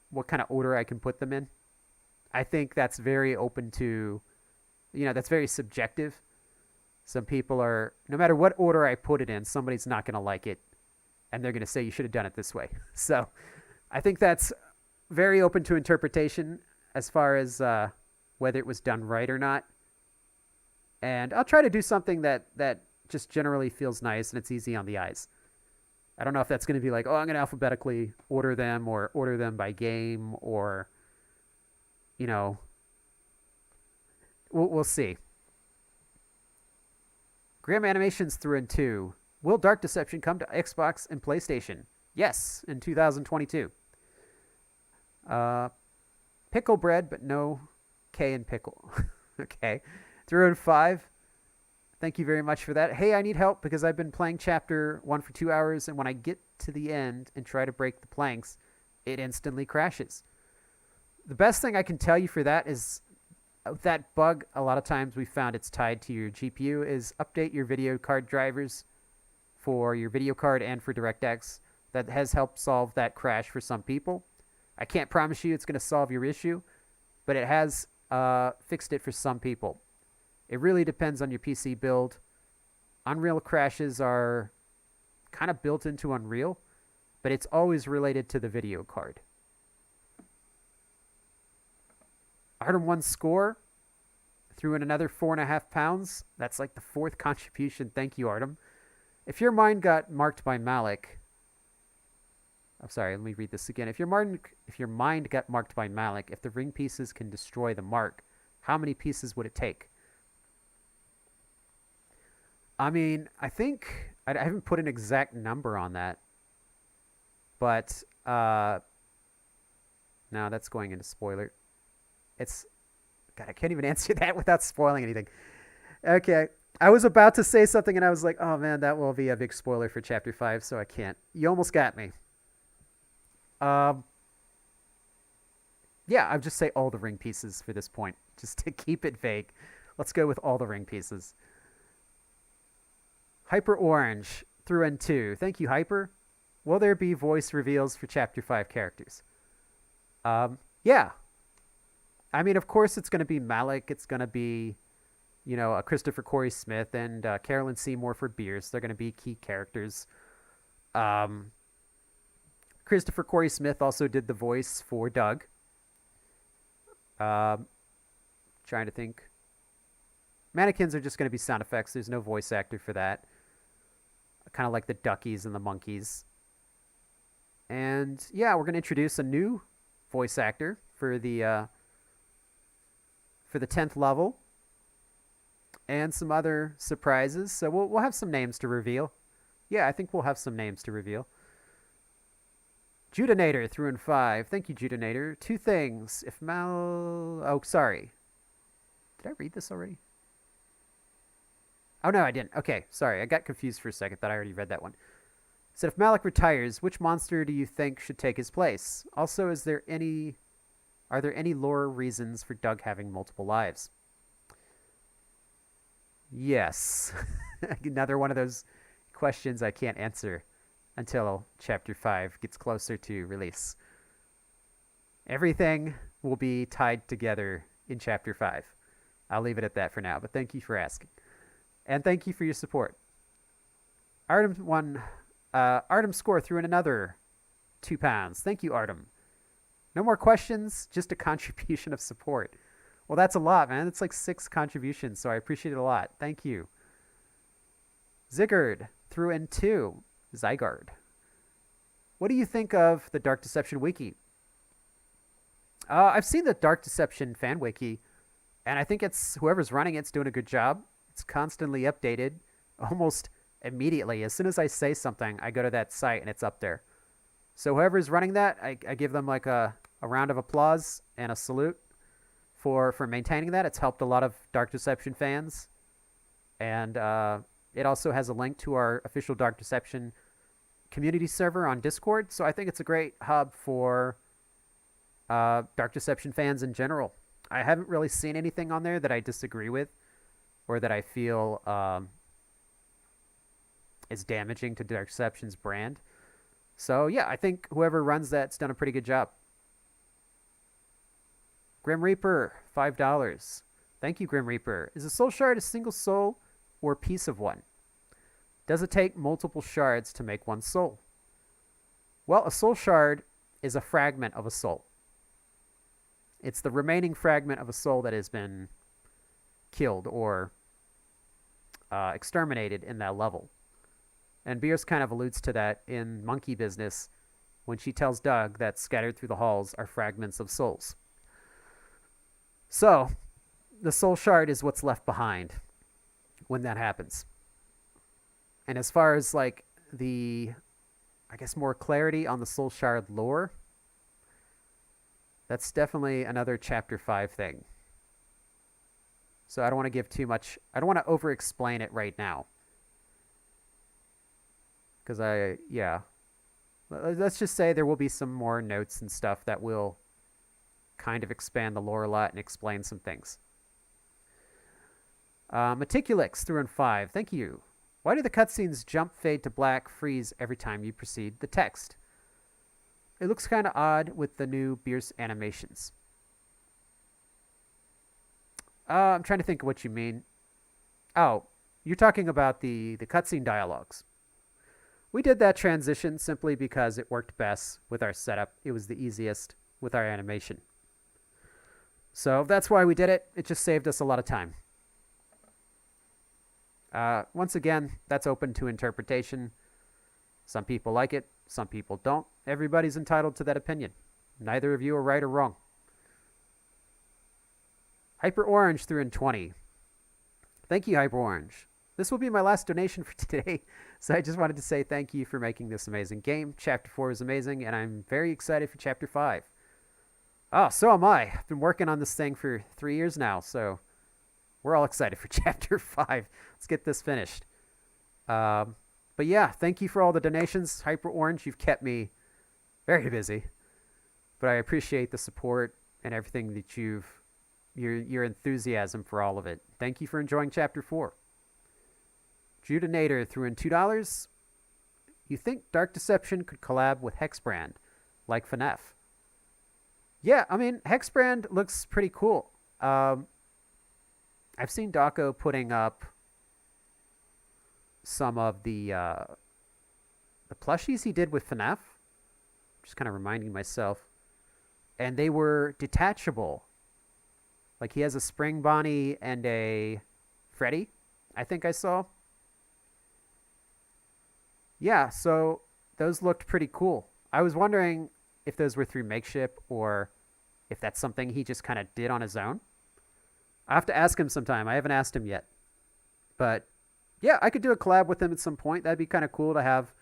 what kind of order I can put them in. I think that's very open to, that's very subjective. Some people are, no matter what order I put it in, somebody's not going to like it, and they're going to say you should have done it this way. So I think that's very open to interpretation as far as whether it was done right or not. And I'll try to do something that just generally feels nice and it's easy on the eyes. I don't know if that's going to be like, I'm going to alphabetically order them, or order them by game, or, we'll see. Graham Animations threw in 2. Will Dark Deception come to Xbox and PlayStation? Yes, in 2022. Pickle bread, but no K in pickle. Okay. Threw in 5. Thank you very much for that. Hey, I need help because I've been playing Chapter 1 for 2 hours, and when I get to the end and try to break the planks, it instantly crashes. The best thing I can tell you for that is that bug, a lot of times we found it's tied to your GPU, is update your video card drivers for your video card and for DirectX. That has helped solve that crash for some people. I can't promise you it's going to solve your issue, but it has fixed it for some people. It really depends on your PC build. Unreal crashes are kind of built into Unreal, but it's always related to the video card. Artem 1 score threw in another 4.5 pounds. That's like the 4th contribution. Thank you, Artem. If your mind got marked by Malik, I'm sorry, let me read this again. If your mind got marked by Malik, if the ring pieces can destroy the mark, how many pieces would it take? I mean, I think I haven't put an exact number on that, but no, that's going into spoiler. God, I can't even answer that without spoiling anything. Okay, I was about to say something and I was like, oh man, that will be a big spoiler for Chapter 5, so I can't. You almost got me. Yeah, I'll just say all the ring pieces for this point, just to keep it vague. Let's go with all the ring pieces. Hyper Orange threw in 2. Thank you, Hyper. Will there be voice reveals for Chapter 5 characters? Yeah. I mean, of course it's going to be Malik. It's going to be, a Christopher Corey Smith and Carolyn Seymour for Beerus. They're going to be key characters. Christopher Corey Smith also did the voice for Doug. Trying to think. Mannequins are just going to be sound effects. There's no voice actor for that. Kind of like the duckies and the monkeys. And yeah, we're going to introduce a new voice actor for the 10th level, and some other surprises. So we'll have some names to reveal. Yeah, I think we'll have some names to reveal. Judinator threw in 5. Thank you, Judinator. 2 things. If Mal... Oh, sorry. Did I read this already? Oh, no, I didn't. Okay, sorry. I got confused for a second. Thought I already read that one. Said, if Malik retires, which monster do you think should take his place? Also, are there any lore reasons for Doug having multiple lives? Yes. Another one of those questions I can't answer until Chapter 5 gets closer to release. Everything will be tied together in Chapter 5. I'll leave it at that for now, but thank you for asking. And thank you for your support. Artem Score threw in another £2. Thank you, Artem. No more questions, just a contribution of support. Well, that's a lot, man. It's like 6 contributions, so I appreciate it a lot. Thank you. Zigard threw in 2. Zygard. What do you think of the Dark Deception Wiki? I've seen the Dark Deception fan wiki, and I think whoever's running it's doing a good job. It's constantly updated almost immediately. As soon as I say something, I go to that site and it's up there. So whoever's running that, I give them like a round of applause and a salute for maintaining that. It's helped a lot of Dark Deception fans. And it also has a link to our official Dark Deception community server on Discord. So I think it's a great hub for Dark Deception fans in general. I haven't really seen anything on there that I disagree with or that I feel is damaging to Dark Deception's brand. So yeah, I think whoever runs that's done a pretty good job. Grim Reaper, $5. Thank you, Grim Reaper. Is a soul shard a single soul or piece of one? Does it take multiple shards to make one soul? Well, a soul shard is a fragment of a soul. It's the remaining fragment of a soul that has been killed or exterminated in that level. And Beerus kind of alludes to that in Monkey Business when she tells Doug that scattered through the halls are fragments of souls. So, the soul shard is what's left behind when that happens. And as far as like the, I guess, more clarity on the soul shard lore, that's definitely another Chapter 5 thing. So I don't want to give too much, I don't want to over-explain it right now. Because let's just say there will be some more notes and stuff that will kind of expand the lore a lot and explain some things. Meticulix threw in 5. Thank you. Why do the cutscenes jump, fade to black, freeze every time you proceed the text? It looks kind of odd with the new Beerus animations. I'm trying to think of what you mean. Oh, you're talking about the cutscene dialogues. We did that transition simply because it worked best with our setup. It was the easiest with our animation. So that's why we did it. It just saved us a lot of time. Once again, that's open to interpretation. Some people like it. Some people don't. Everybody's entitled to that opinion. Neither of you are right or wrong. Hyper Orange threw in 20. Thank you, Hyper Orange. This will be my last donation for today, so I just wanted to say thank you for making this amazing game. Chapter 4 is amazing, and I'm very excited for Chapter 5. Oh, so am I. I've been working on this thing for 3 years now, so we're all excited for Chapter 5. Let's get this finished. But yeah, thank you for all the donations. Hyper Orange, you've kept me very busy, but I appreciate the support and everything that your enthusiasm for all of it. Thank you for enjoying Chapter 4. Judinator threw in $2. You think Dark Deception could collab with Hexbrand, like FNAF? Yeah, I mean, Hexbrand looks pretty cool. I've seen Daco putting up some of the plushies he did with FNAF. Just kind of reminding myself. And they were detachable. Like he has a Spring Bonnie and a Freddy, I think I saw. Yeah, so those looked pretty cool. I was wondering if those were through Makeship or if that's something he just kind of did on his own. I have to ask him sometime. I haven't asked him yet. But yeah, I could do a collab with him at some point. That'd be kind of cool to have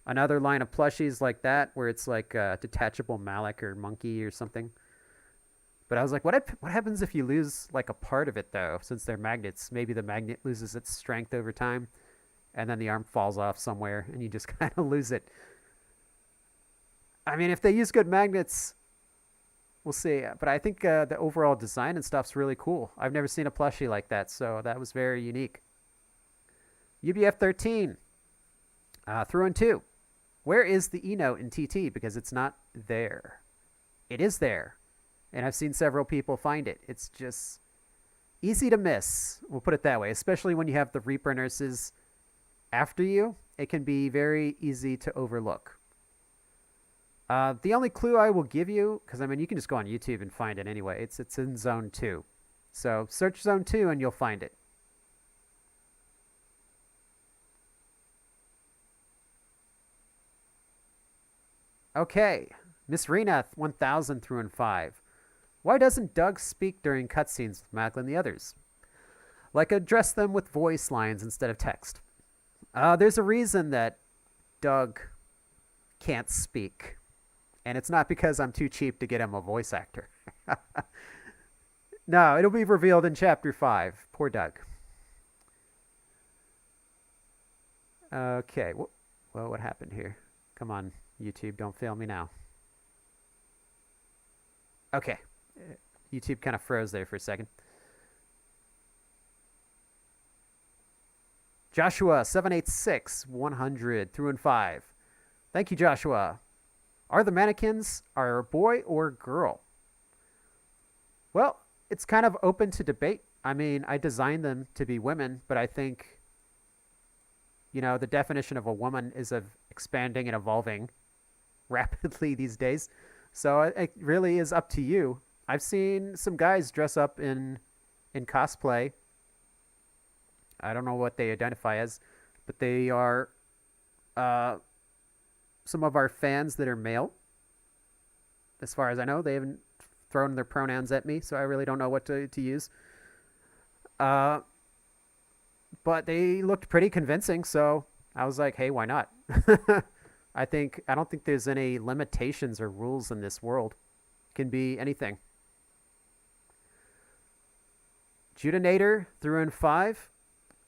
Another line of plushies like that, where it's like a detachable Malik or monkey or something. But I was like, what happens if you lose like a part of it though? Since they're magnets, maybe the magnet loses its strength over time, and then the arm falls off somewhere, and you just kind of lose it. I mean, if they use good magnets, we'll see. But I think the overall design and stuff's really cool. I've never seen a plushie like that, so that was very unique. UBF 13 through and two. Where is the E note in TT? Because it's not there. It is there. And I've seen several people find it. It's just easy to miss. We'll put it that way. Especially when you have the Reaper nurses after you. It can be very easy to overlook. The only clue I will give you, because I mean you can just go on YouTube and find it anyway. It's in Zone 2. So search Zone 2 and you'll find it. Okay. Miss Renath 1000 through and 5. Why doesn't Doug speak during cutscenes with Madeline and the others? Like address them with voice lines instead of text. There's a reason that Doug can't speak. And it's not because I'm too cheap to get him a voice actor. No, it'll be revealed in Chapter 5. Poor Doug. Okay. Well, what happened here? Come on, YouTube. Don't fail me now. Okay. YouTube kind of froze there for a second. Joshua 786 100 through and 5. Thank you, Joshua. Are the mannequins a boy or girl? Well, it's kind of open to debate. I mean, I designed them to be women, but I think, you know, the definition of a woman is of expanding and evolving rapidly these days. So it really is up to you. I've seen some guys dress up in cosplay. I don't know what they identify as, but they are some of our fans that are male. As far as I know, they haven't thrown their pronouns at me, so I really don't know what to use. But they looked pretty convincing, so I was like, hey, why not? I don't think there's any limitations or rules in this world. It can be anything. Judinator through in 5.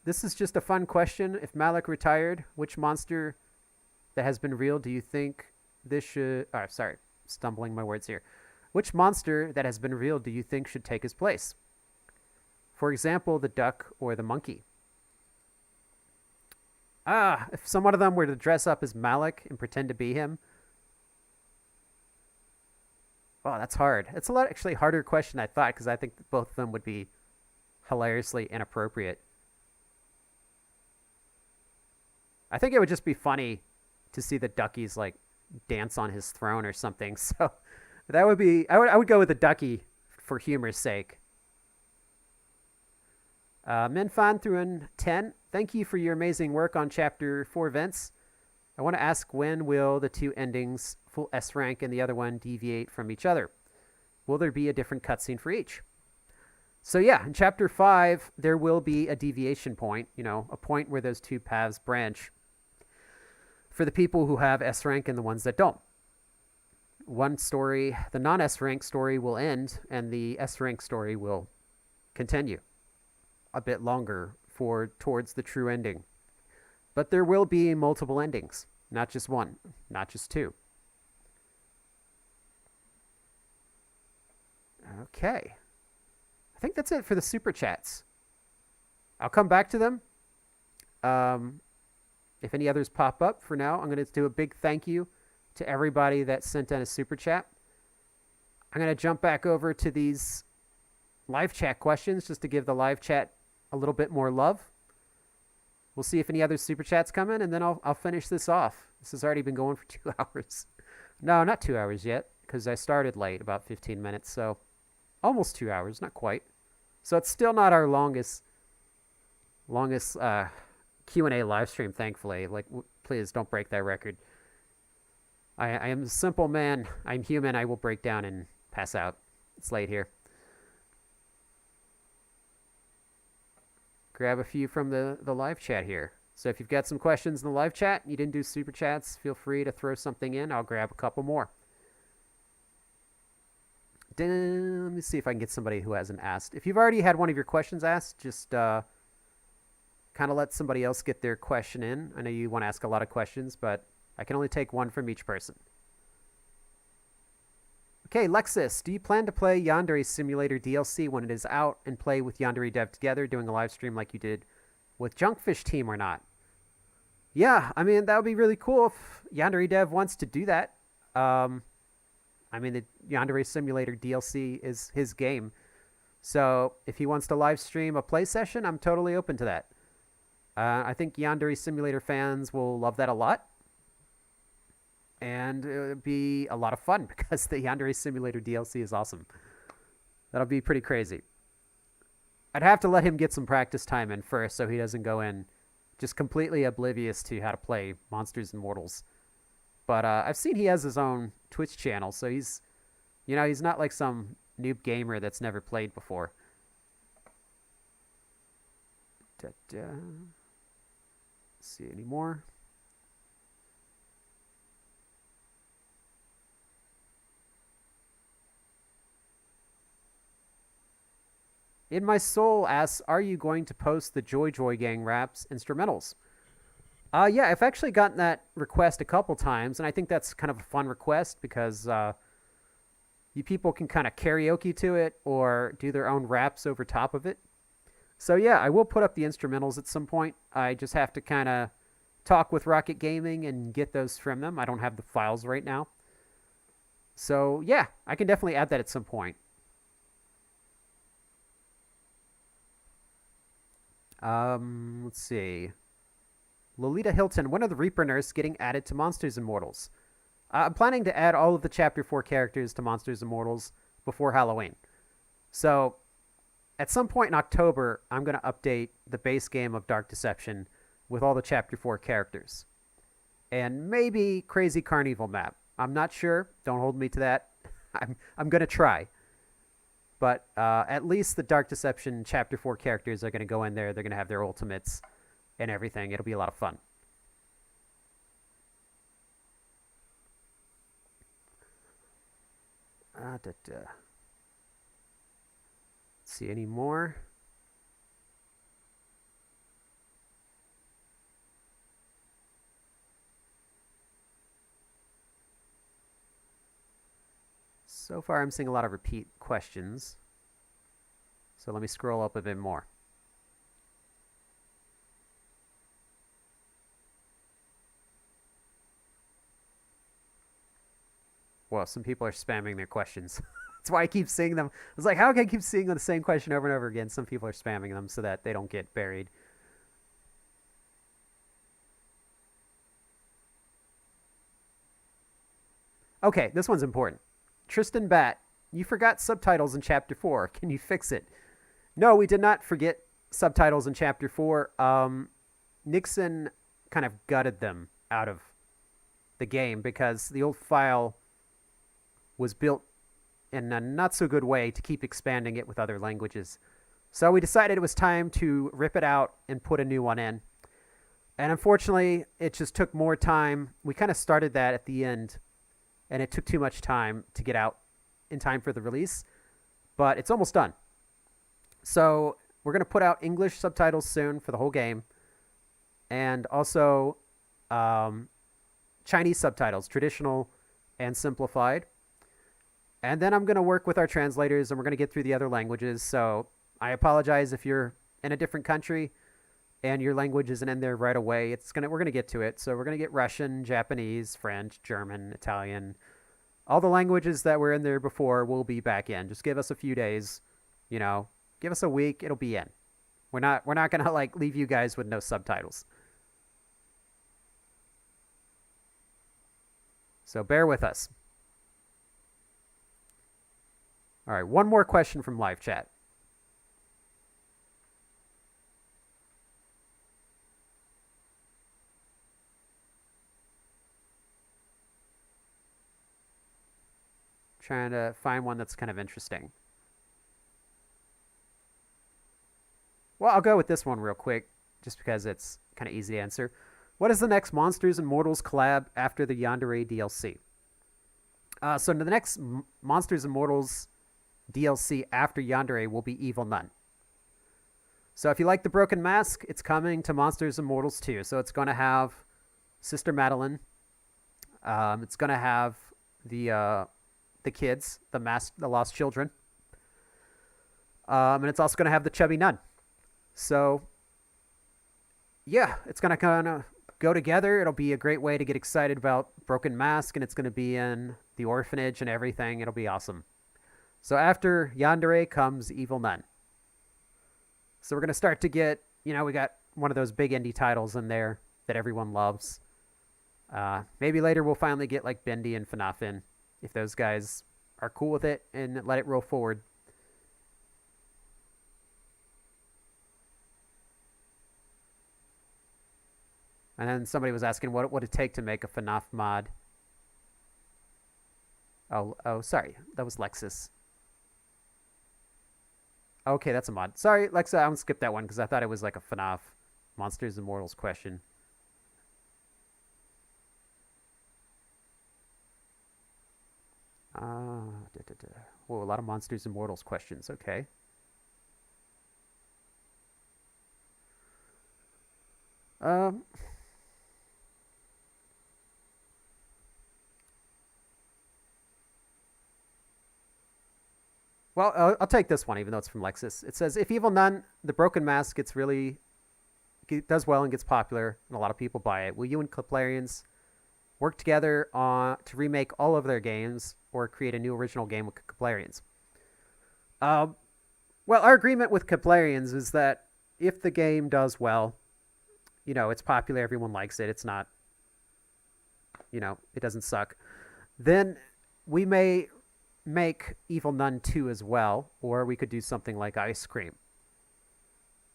This is just a fun question. If Malik retired, which monster that has been real do you think this should... Oh, sorry. Stumbling my words here. Which monster that has been real do you think should take his place? For example, the duck or the monkey. If some one of them were to dress up as Malik and pretend to be him. Oh, that's hard. It's a lot actually harder question I thought, because I think both of them would be hilariously inappropriate. I think it would just be funny to see the duckies like dance on his throne or something. So that would be... I would go with the ducky for humor's sake. Minfan threw in 10. Thank you for your amazing work on Chapter 4 events. I want to ask, when will the two endings, full S rank and the other one, deviate from each other? Will there be a different cutscene for each? So yeah, in Chapter 5, there will be a deviation point, you know, a point where those two paths branch for the people who have S rank and the ones that don't. One story, the non-S rank story will end, and the S rank story will continue a bit longer towards the true ending. But there will be multiple endings, not just one, not just two. Okay. I think that's it for the super chats. I'll come back to them. If any others pop up, for now, I'm going to do a big thank you to everybody that sent in a super chat. I'm going to jump back over to these live chat questions just to give the live chat a little bit more love. We'll see if any other super chats come in, and then I'll finish this off. This has already been going for 2 hours. No, not 2 hours yet, because I started late, about 15 minutes, so almost 2 hours, not quite. So it's still not our longest Q&A live stream, thankfully. Like, please don't break that record. I am a simple man. I'm human. I will break down and pass out. It's late here. Grab a few from the live chat here. So if you've got some questions in the live chat and you didn't do super chats, feel free to throw something in. I'll grab a couple more. Let me see if I can get somebody who hasn't asked. If you've already had one of your questions asked, just kind of let somebody else get their question in. I know you want to ask a lot of questions, but I can only take one from each person. Okay, Lexus, do you plan to play Yandere Simulator DLC when it is out and play with Yandere Dev together, doing a live stream like you did with Junkfish Team or not? Yeah, I mean, that would be really cool if Yandere Dev wants to do that. I mean, the Yandere Simulator DLC is his game. So if he wants to live stream a play session, I'm totally open to that. I think Yandere Simulator fans will love that a lot. And it would be a lot of fun because the Yandere Simulator DLC is awesome. That'll be pretty crazy. I'd have to let him get some practice time in first so he doesn't go in just completely oblivious to how to play Monsters and Mortals. But I've seen he has his own Twitch channel, so he's not like some noob gamer that's never played before. Let's see any more. In My Soul asks, are you going to post the Joy Joy Gang raps instrumentals? Yeah, I've actually gotten that request a couple times, and I think that's kind of a fun request because you people can kind of karaoke to it or do their own raps over top of it. So yeah, I will put up the instrumentals at some point. I just have to kind of talk with Rocket Gaming and get those from them. I don't have the files right now. So yeah, I can definitely add that at some point. Let's see. Lolita Hilton, when are the Reaper Nurse getting added to Monsters and Mortals? I'm planning to add all of the Chapter 4 characters to Monsters and Mortals before Halloween. So, at some point in October, I'm going to update the base game of Dark Deception with all the Chapter 4 characters. And maybe Crazy Carnival map. I'm not sure. Don't hold me to that. I'm going to try. But at least the Dark Deception Chapter 4 characters are going to go in there. They're going to have their ultimates and everything. It'll be a lot of fun. Let's see any more. So far, I'm seeing a lot of repeat questions. So let me scroll up a bit more. Well, some people are spamming their questions. That's why I keep seeing them. I was like, how can I keep seeing the same question over and over again? Some people are spamming them so that they don't get buried. Okay, this one's important. Tristan Bat, you forgot subtitles in Chapter 4. Can you fix it? No, we did not forget subtitles in Chapter 4. Nixon kind of gutted them out of the game because the old file was built in a not so good way to keep expanding it with other languages. So we decided it was time to rip it out and put a new one in. And unfortunately, it just took more time. We kind of started that at the end, and it took too much time to get out in time for the release. But it's almost done. So we're going to put out English subtitles soon for the whole game. And also Chinese subtitles, traditional and simplified. And then I'm going to work with our translators, and we're going to get through the other languages. So I apologize if you're in a different country and your language isn't in there right away. We're going to get to it. So we're going to get Russian, Japanese, French, German, Italian. All the languages that were in there before will be back in. Just give us a few days, give us a week, it'll be in. We're not going to like leave you guys with no subtitles. So bear with us. All right, one more question from live chat. Trying to find one that's kind of interesting. Well, I'll go with this one real quick. just because it's kind of easy to answer. What is the next Monsters and Mortals collab after the Yandere DLC? So the next Monsters and Mortals DLC after Yandere will be Evil Nun. So if you like the Broken Mask, it's coming to Monsters and Mortals 2. So it's going to have Sister Madeline. It's going to have the kids, the lost children. And it's also going to have the chubby nun. So, yeah, it's going to kind of go together. It'll be a great way to get excited about Broken Mask, and it's going to be in the orphanage and everything. It'll be awesome. So after Yandere comes Evil Nun. So we're going to start to get, we got one of those big indie titles in there that everyone loves. Maybe later we'll finally get like Bendy and FNAF in, if those guys are cool with it and let it roll forward. And then somebody was asking what it would take to make a FNAF mod. Oh, sorry. That was Lexus. Okay, that's a mod. Sorry, Lexa, I'm going to skip that one because I thought it was like a FNAF Monsters and Mortals question. Whoa, a lot of Monsters and Mortals questions. Okay. Well, I'll take this one, even though it's from Lexus. It says, if Evil Nun, the Broken Mask, does well and gets popular, and a lot of people buy it, will you and Cliplarians work together to remake all of their games or create a new original game with Cliplarians? Well, our agreement with Cliplarians is that if the game does well, it's popular, everyone likes it, it's not, it doesn't suck, then we may make Evil Nun 2 as well, or we could do something like Ice Cream.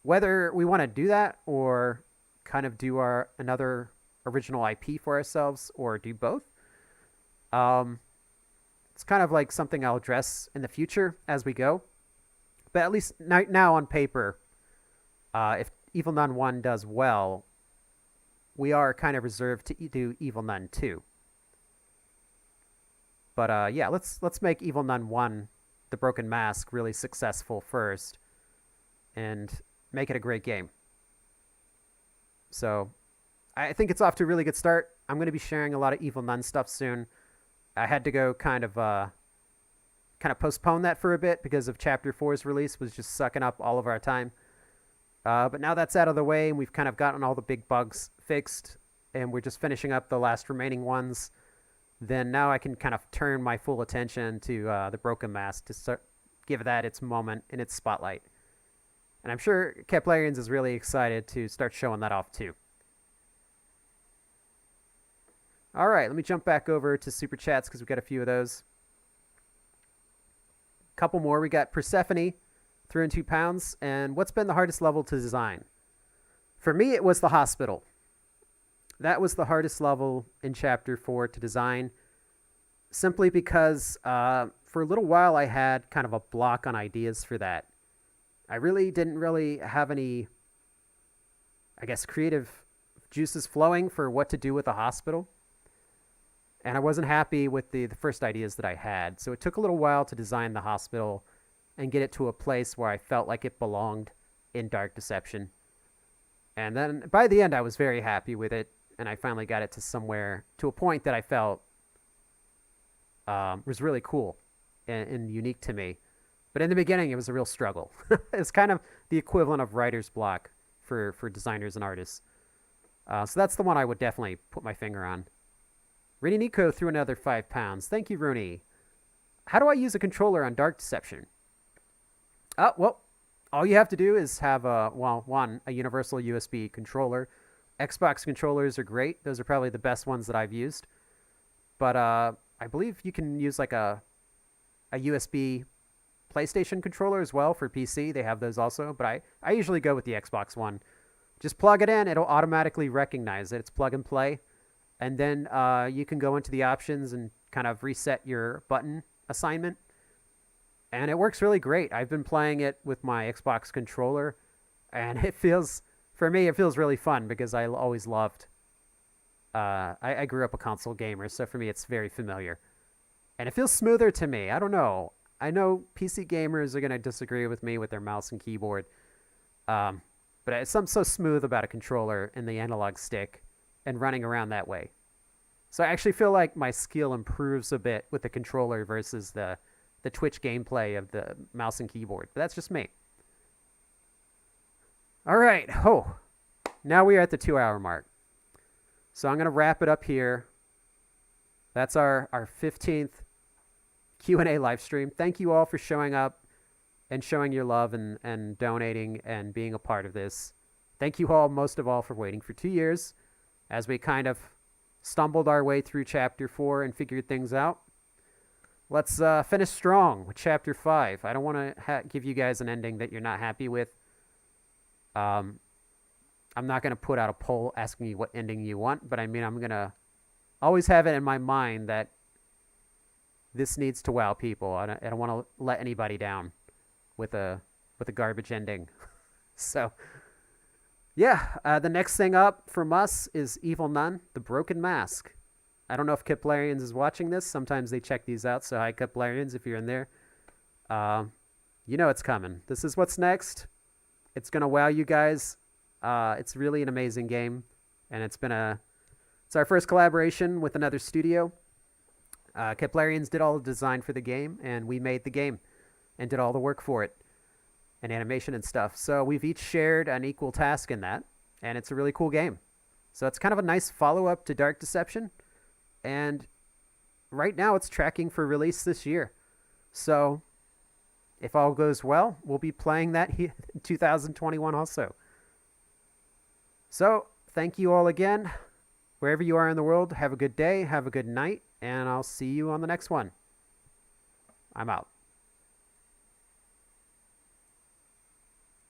Whether we want to do that or kind of do another original IP for ourselves or do both, it's kind of like something I'll address in the future as we go. But at least now on paper, if Evil Nun 1 does well, we are kind of reserved to do Evil Nun 2. But yeah, let's make Evil Nun 1, the Broken Mask, really successful first and make it a great game. So I think it's off to a really good start. I'm going to be sharing a lot of Evil Nun stuff soon. I had to go kind of postpone that for a bit because of Chapter 4's release was just sucking up all of our time. But now that's out of the way and we've kind of gotten all the big bugs fixed and we're just finishing up the last remaining ones. Then now I can kind of turn my full attention to the Broken Mask to give that its moment in its spotlight. And I'm sure Keplarians is really excited to start showing that off too. All right, let me jump back over to Super Chats because we've got a few of those. A couple more. We got Persephone, 3 and 2 pounds. And what's been the hardest level to design? For me, it was the hospital. That was the hardest level in Chapter 4 to design, simply because for a little while I had kind of a block on ideas for that. I really didn't have any, creative juices flowing for what to do with the hospital. And I wasn't happy with the first ideas that I had. So it took a little while to design the hospital and get it to a place where I felt like it belonged in Dark Deception. And then by the end, I was very happy with it. And I finally got it to a point that I felt was really cool and unique to me. But in the beginning, it was a real struggle. It's kind of the equivalent of writer's block for designers and artists. So that's the one I would definitely put my finger on. Rooney Nico threw another 5 pounds. Thank you, Rooney. How do I use a controller on Dark Deception? Well, all you have to do is have a universal USB controller. Xbox controllers are great. Those are probably the best ones that I've used. But I believe you can use like a USB PlayStation controller as well for PC. They have those also. But I usually go with the Xbox one. Just plug it in. It'll automatically recognize it. It's plug and play. And then you can go into the options and kind of reset your button assignment. And it works really great. I've been playing it with my Xbox controller. And it feels... for me, it feels really fun because I always loved. I grew up a console gamer, so for me, it's very familiar, and it feels smoother to me. I don't know. I know PC gamers are gonna disagree with me with their mouse and keyboard, but it's something so smooth about a controller and the analog stick and running around that way. So I actually feel like my skill improves a bit with the controller versus the Twitch gameplay of the mouse and keyboard. But that's just me. All right. Oh, now we are at the 2-hour mark. So I'm going to wrap it up here. That's our 15th Q&A live stream. Thank you all for showing up and showing your love and donating and being a part of this. Thank you all, most of all, for waiting for 2 years as we kind of stumbled our way through Chapter 4 and figured things out. Let's finish strong with Chapter 5. I don't want to give you guys an ending that you're not happy with. I'm not going to put out a poll asking you what ending you want, but I mean, I'm going to always have it in my mind that this needs to wow people. I don't want to let anybody down with a garbage ending. So, yeah, the next thing up from us is Evil Nun, The Broken Mask. I don't know if Kiplarians is watching this. Sometimes they check these out, so hi, Kiplarians, if you're in there. You know it's coming. This is what's next. It's going to wow you guys. It's really an amazing game, and it's our first collaboration with another studio. Kiplarians did all the design for the game, and we made the game and did all the work for it and animation and stuff. So we've each shared an equal task in that, and it's a really cool game. So it's kind of a nice follow-up to Dark Deception, and right now it's tracking for release this year. So if all goes well, we'll be playing that in 2021 also. So thank you all again. Wherever you are in the world, have a good day, have a good night, and I'll see you on the next one. I'm out.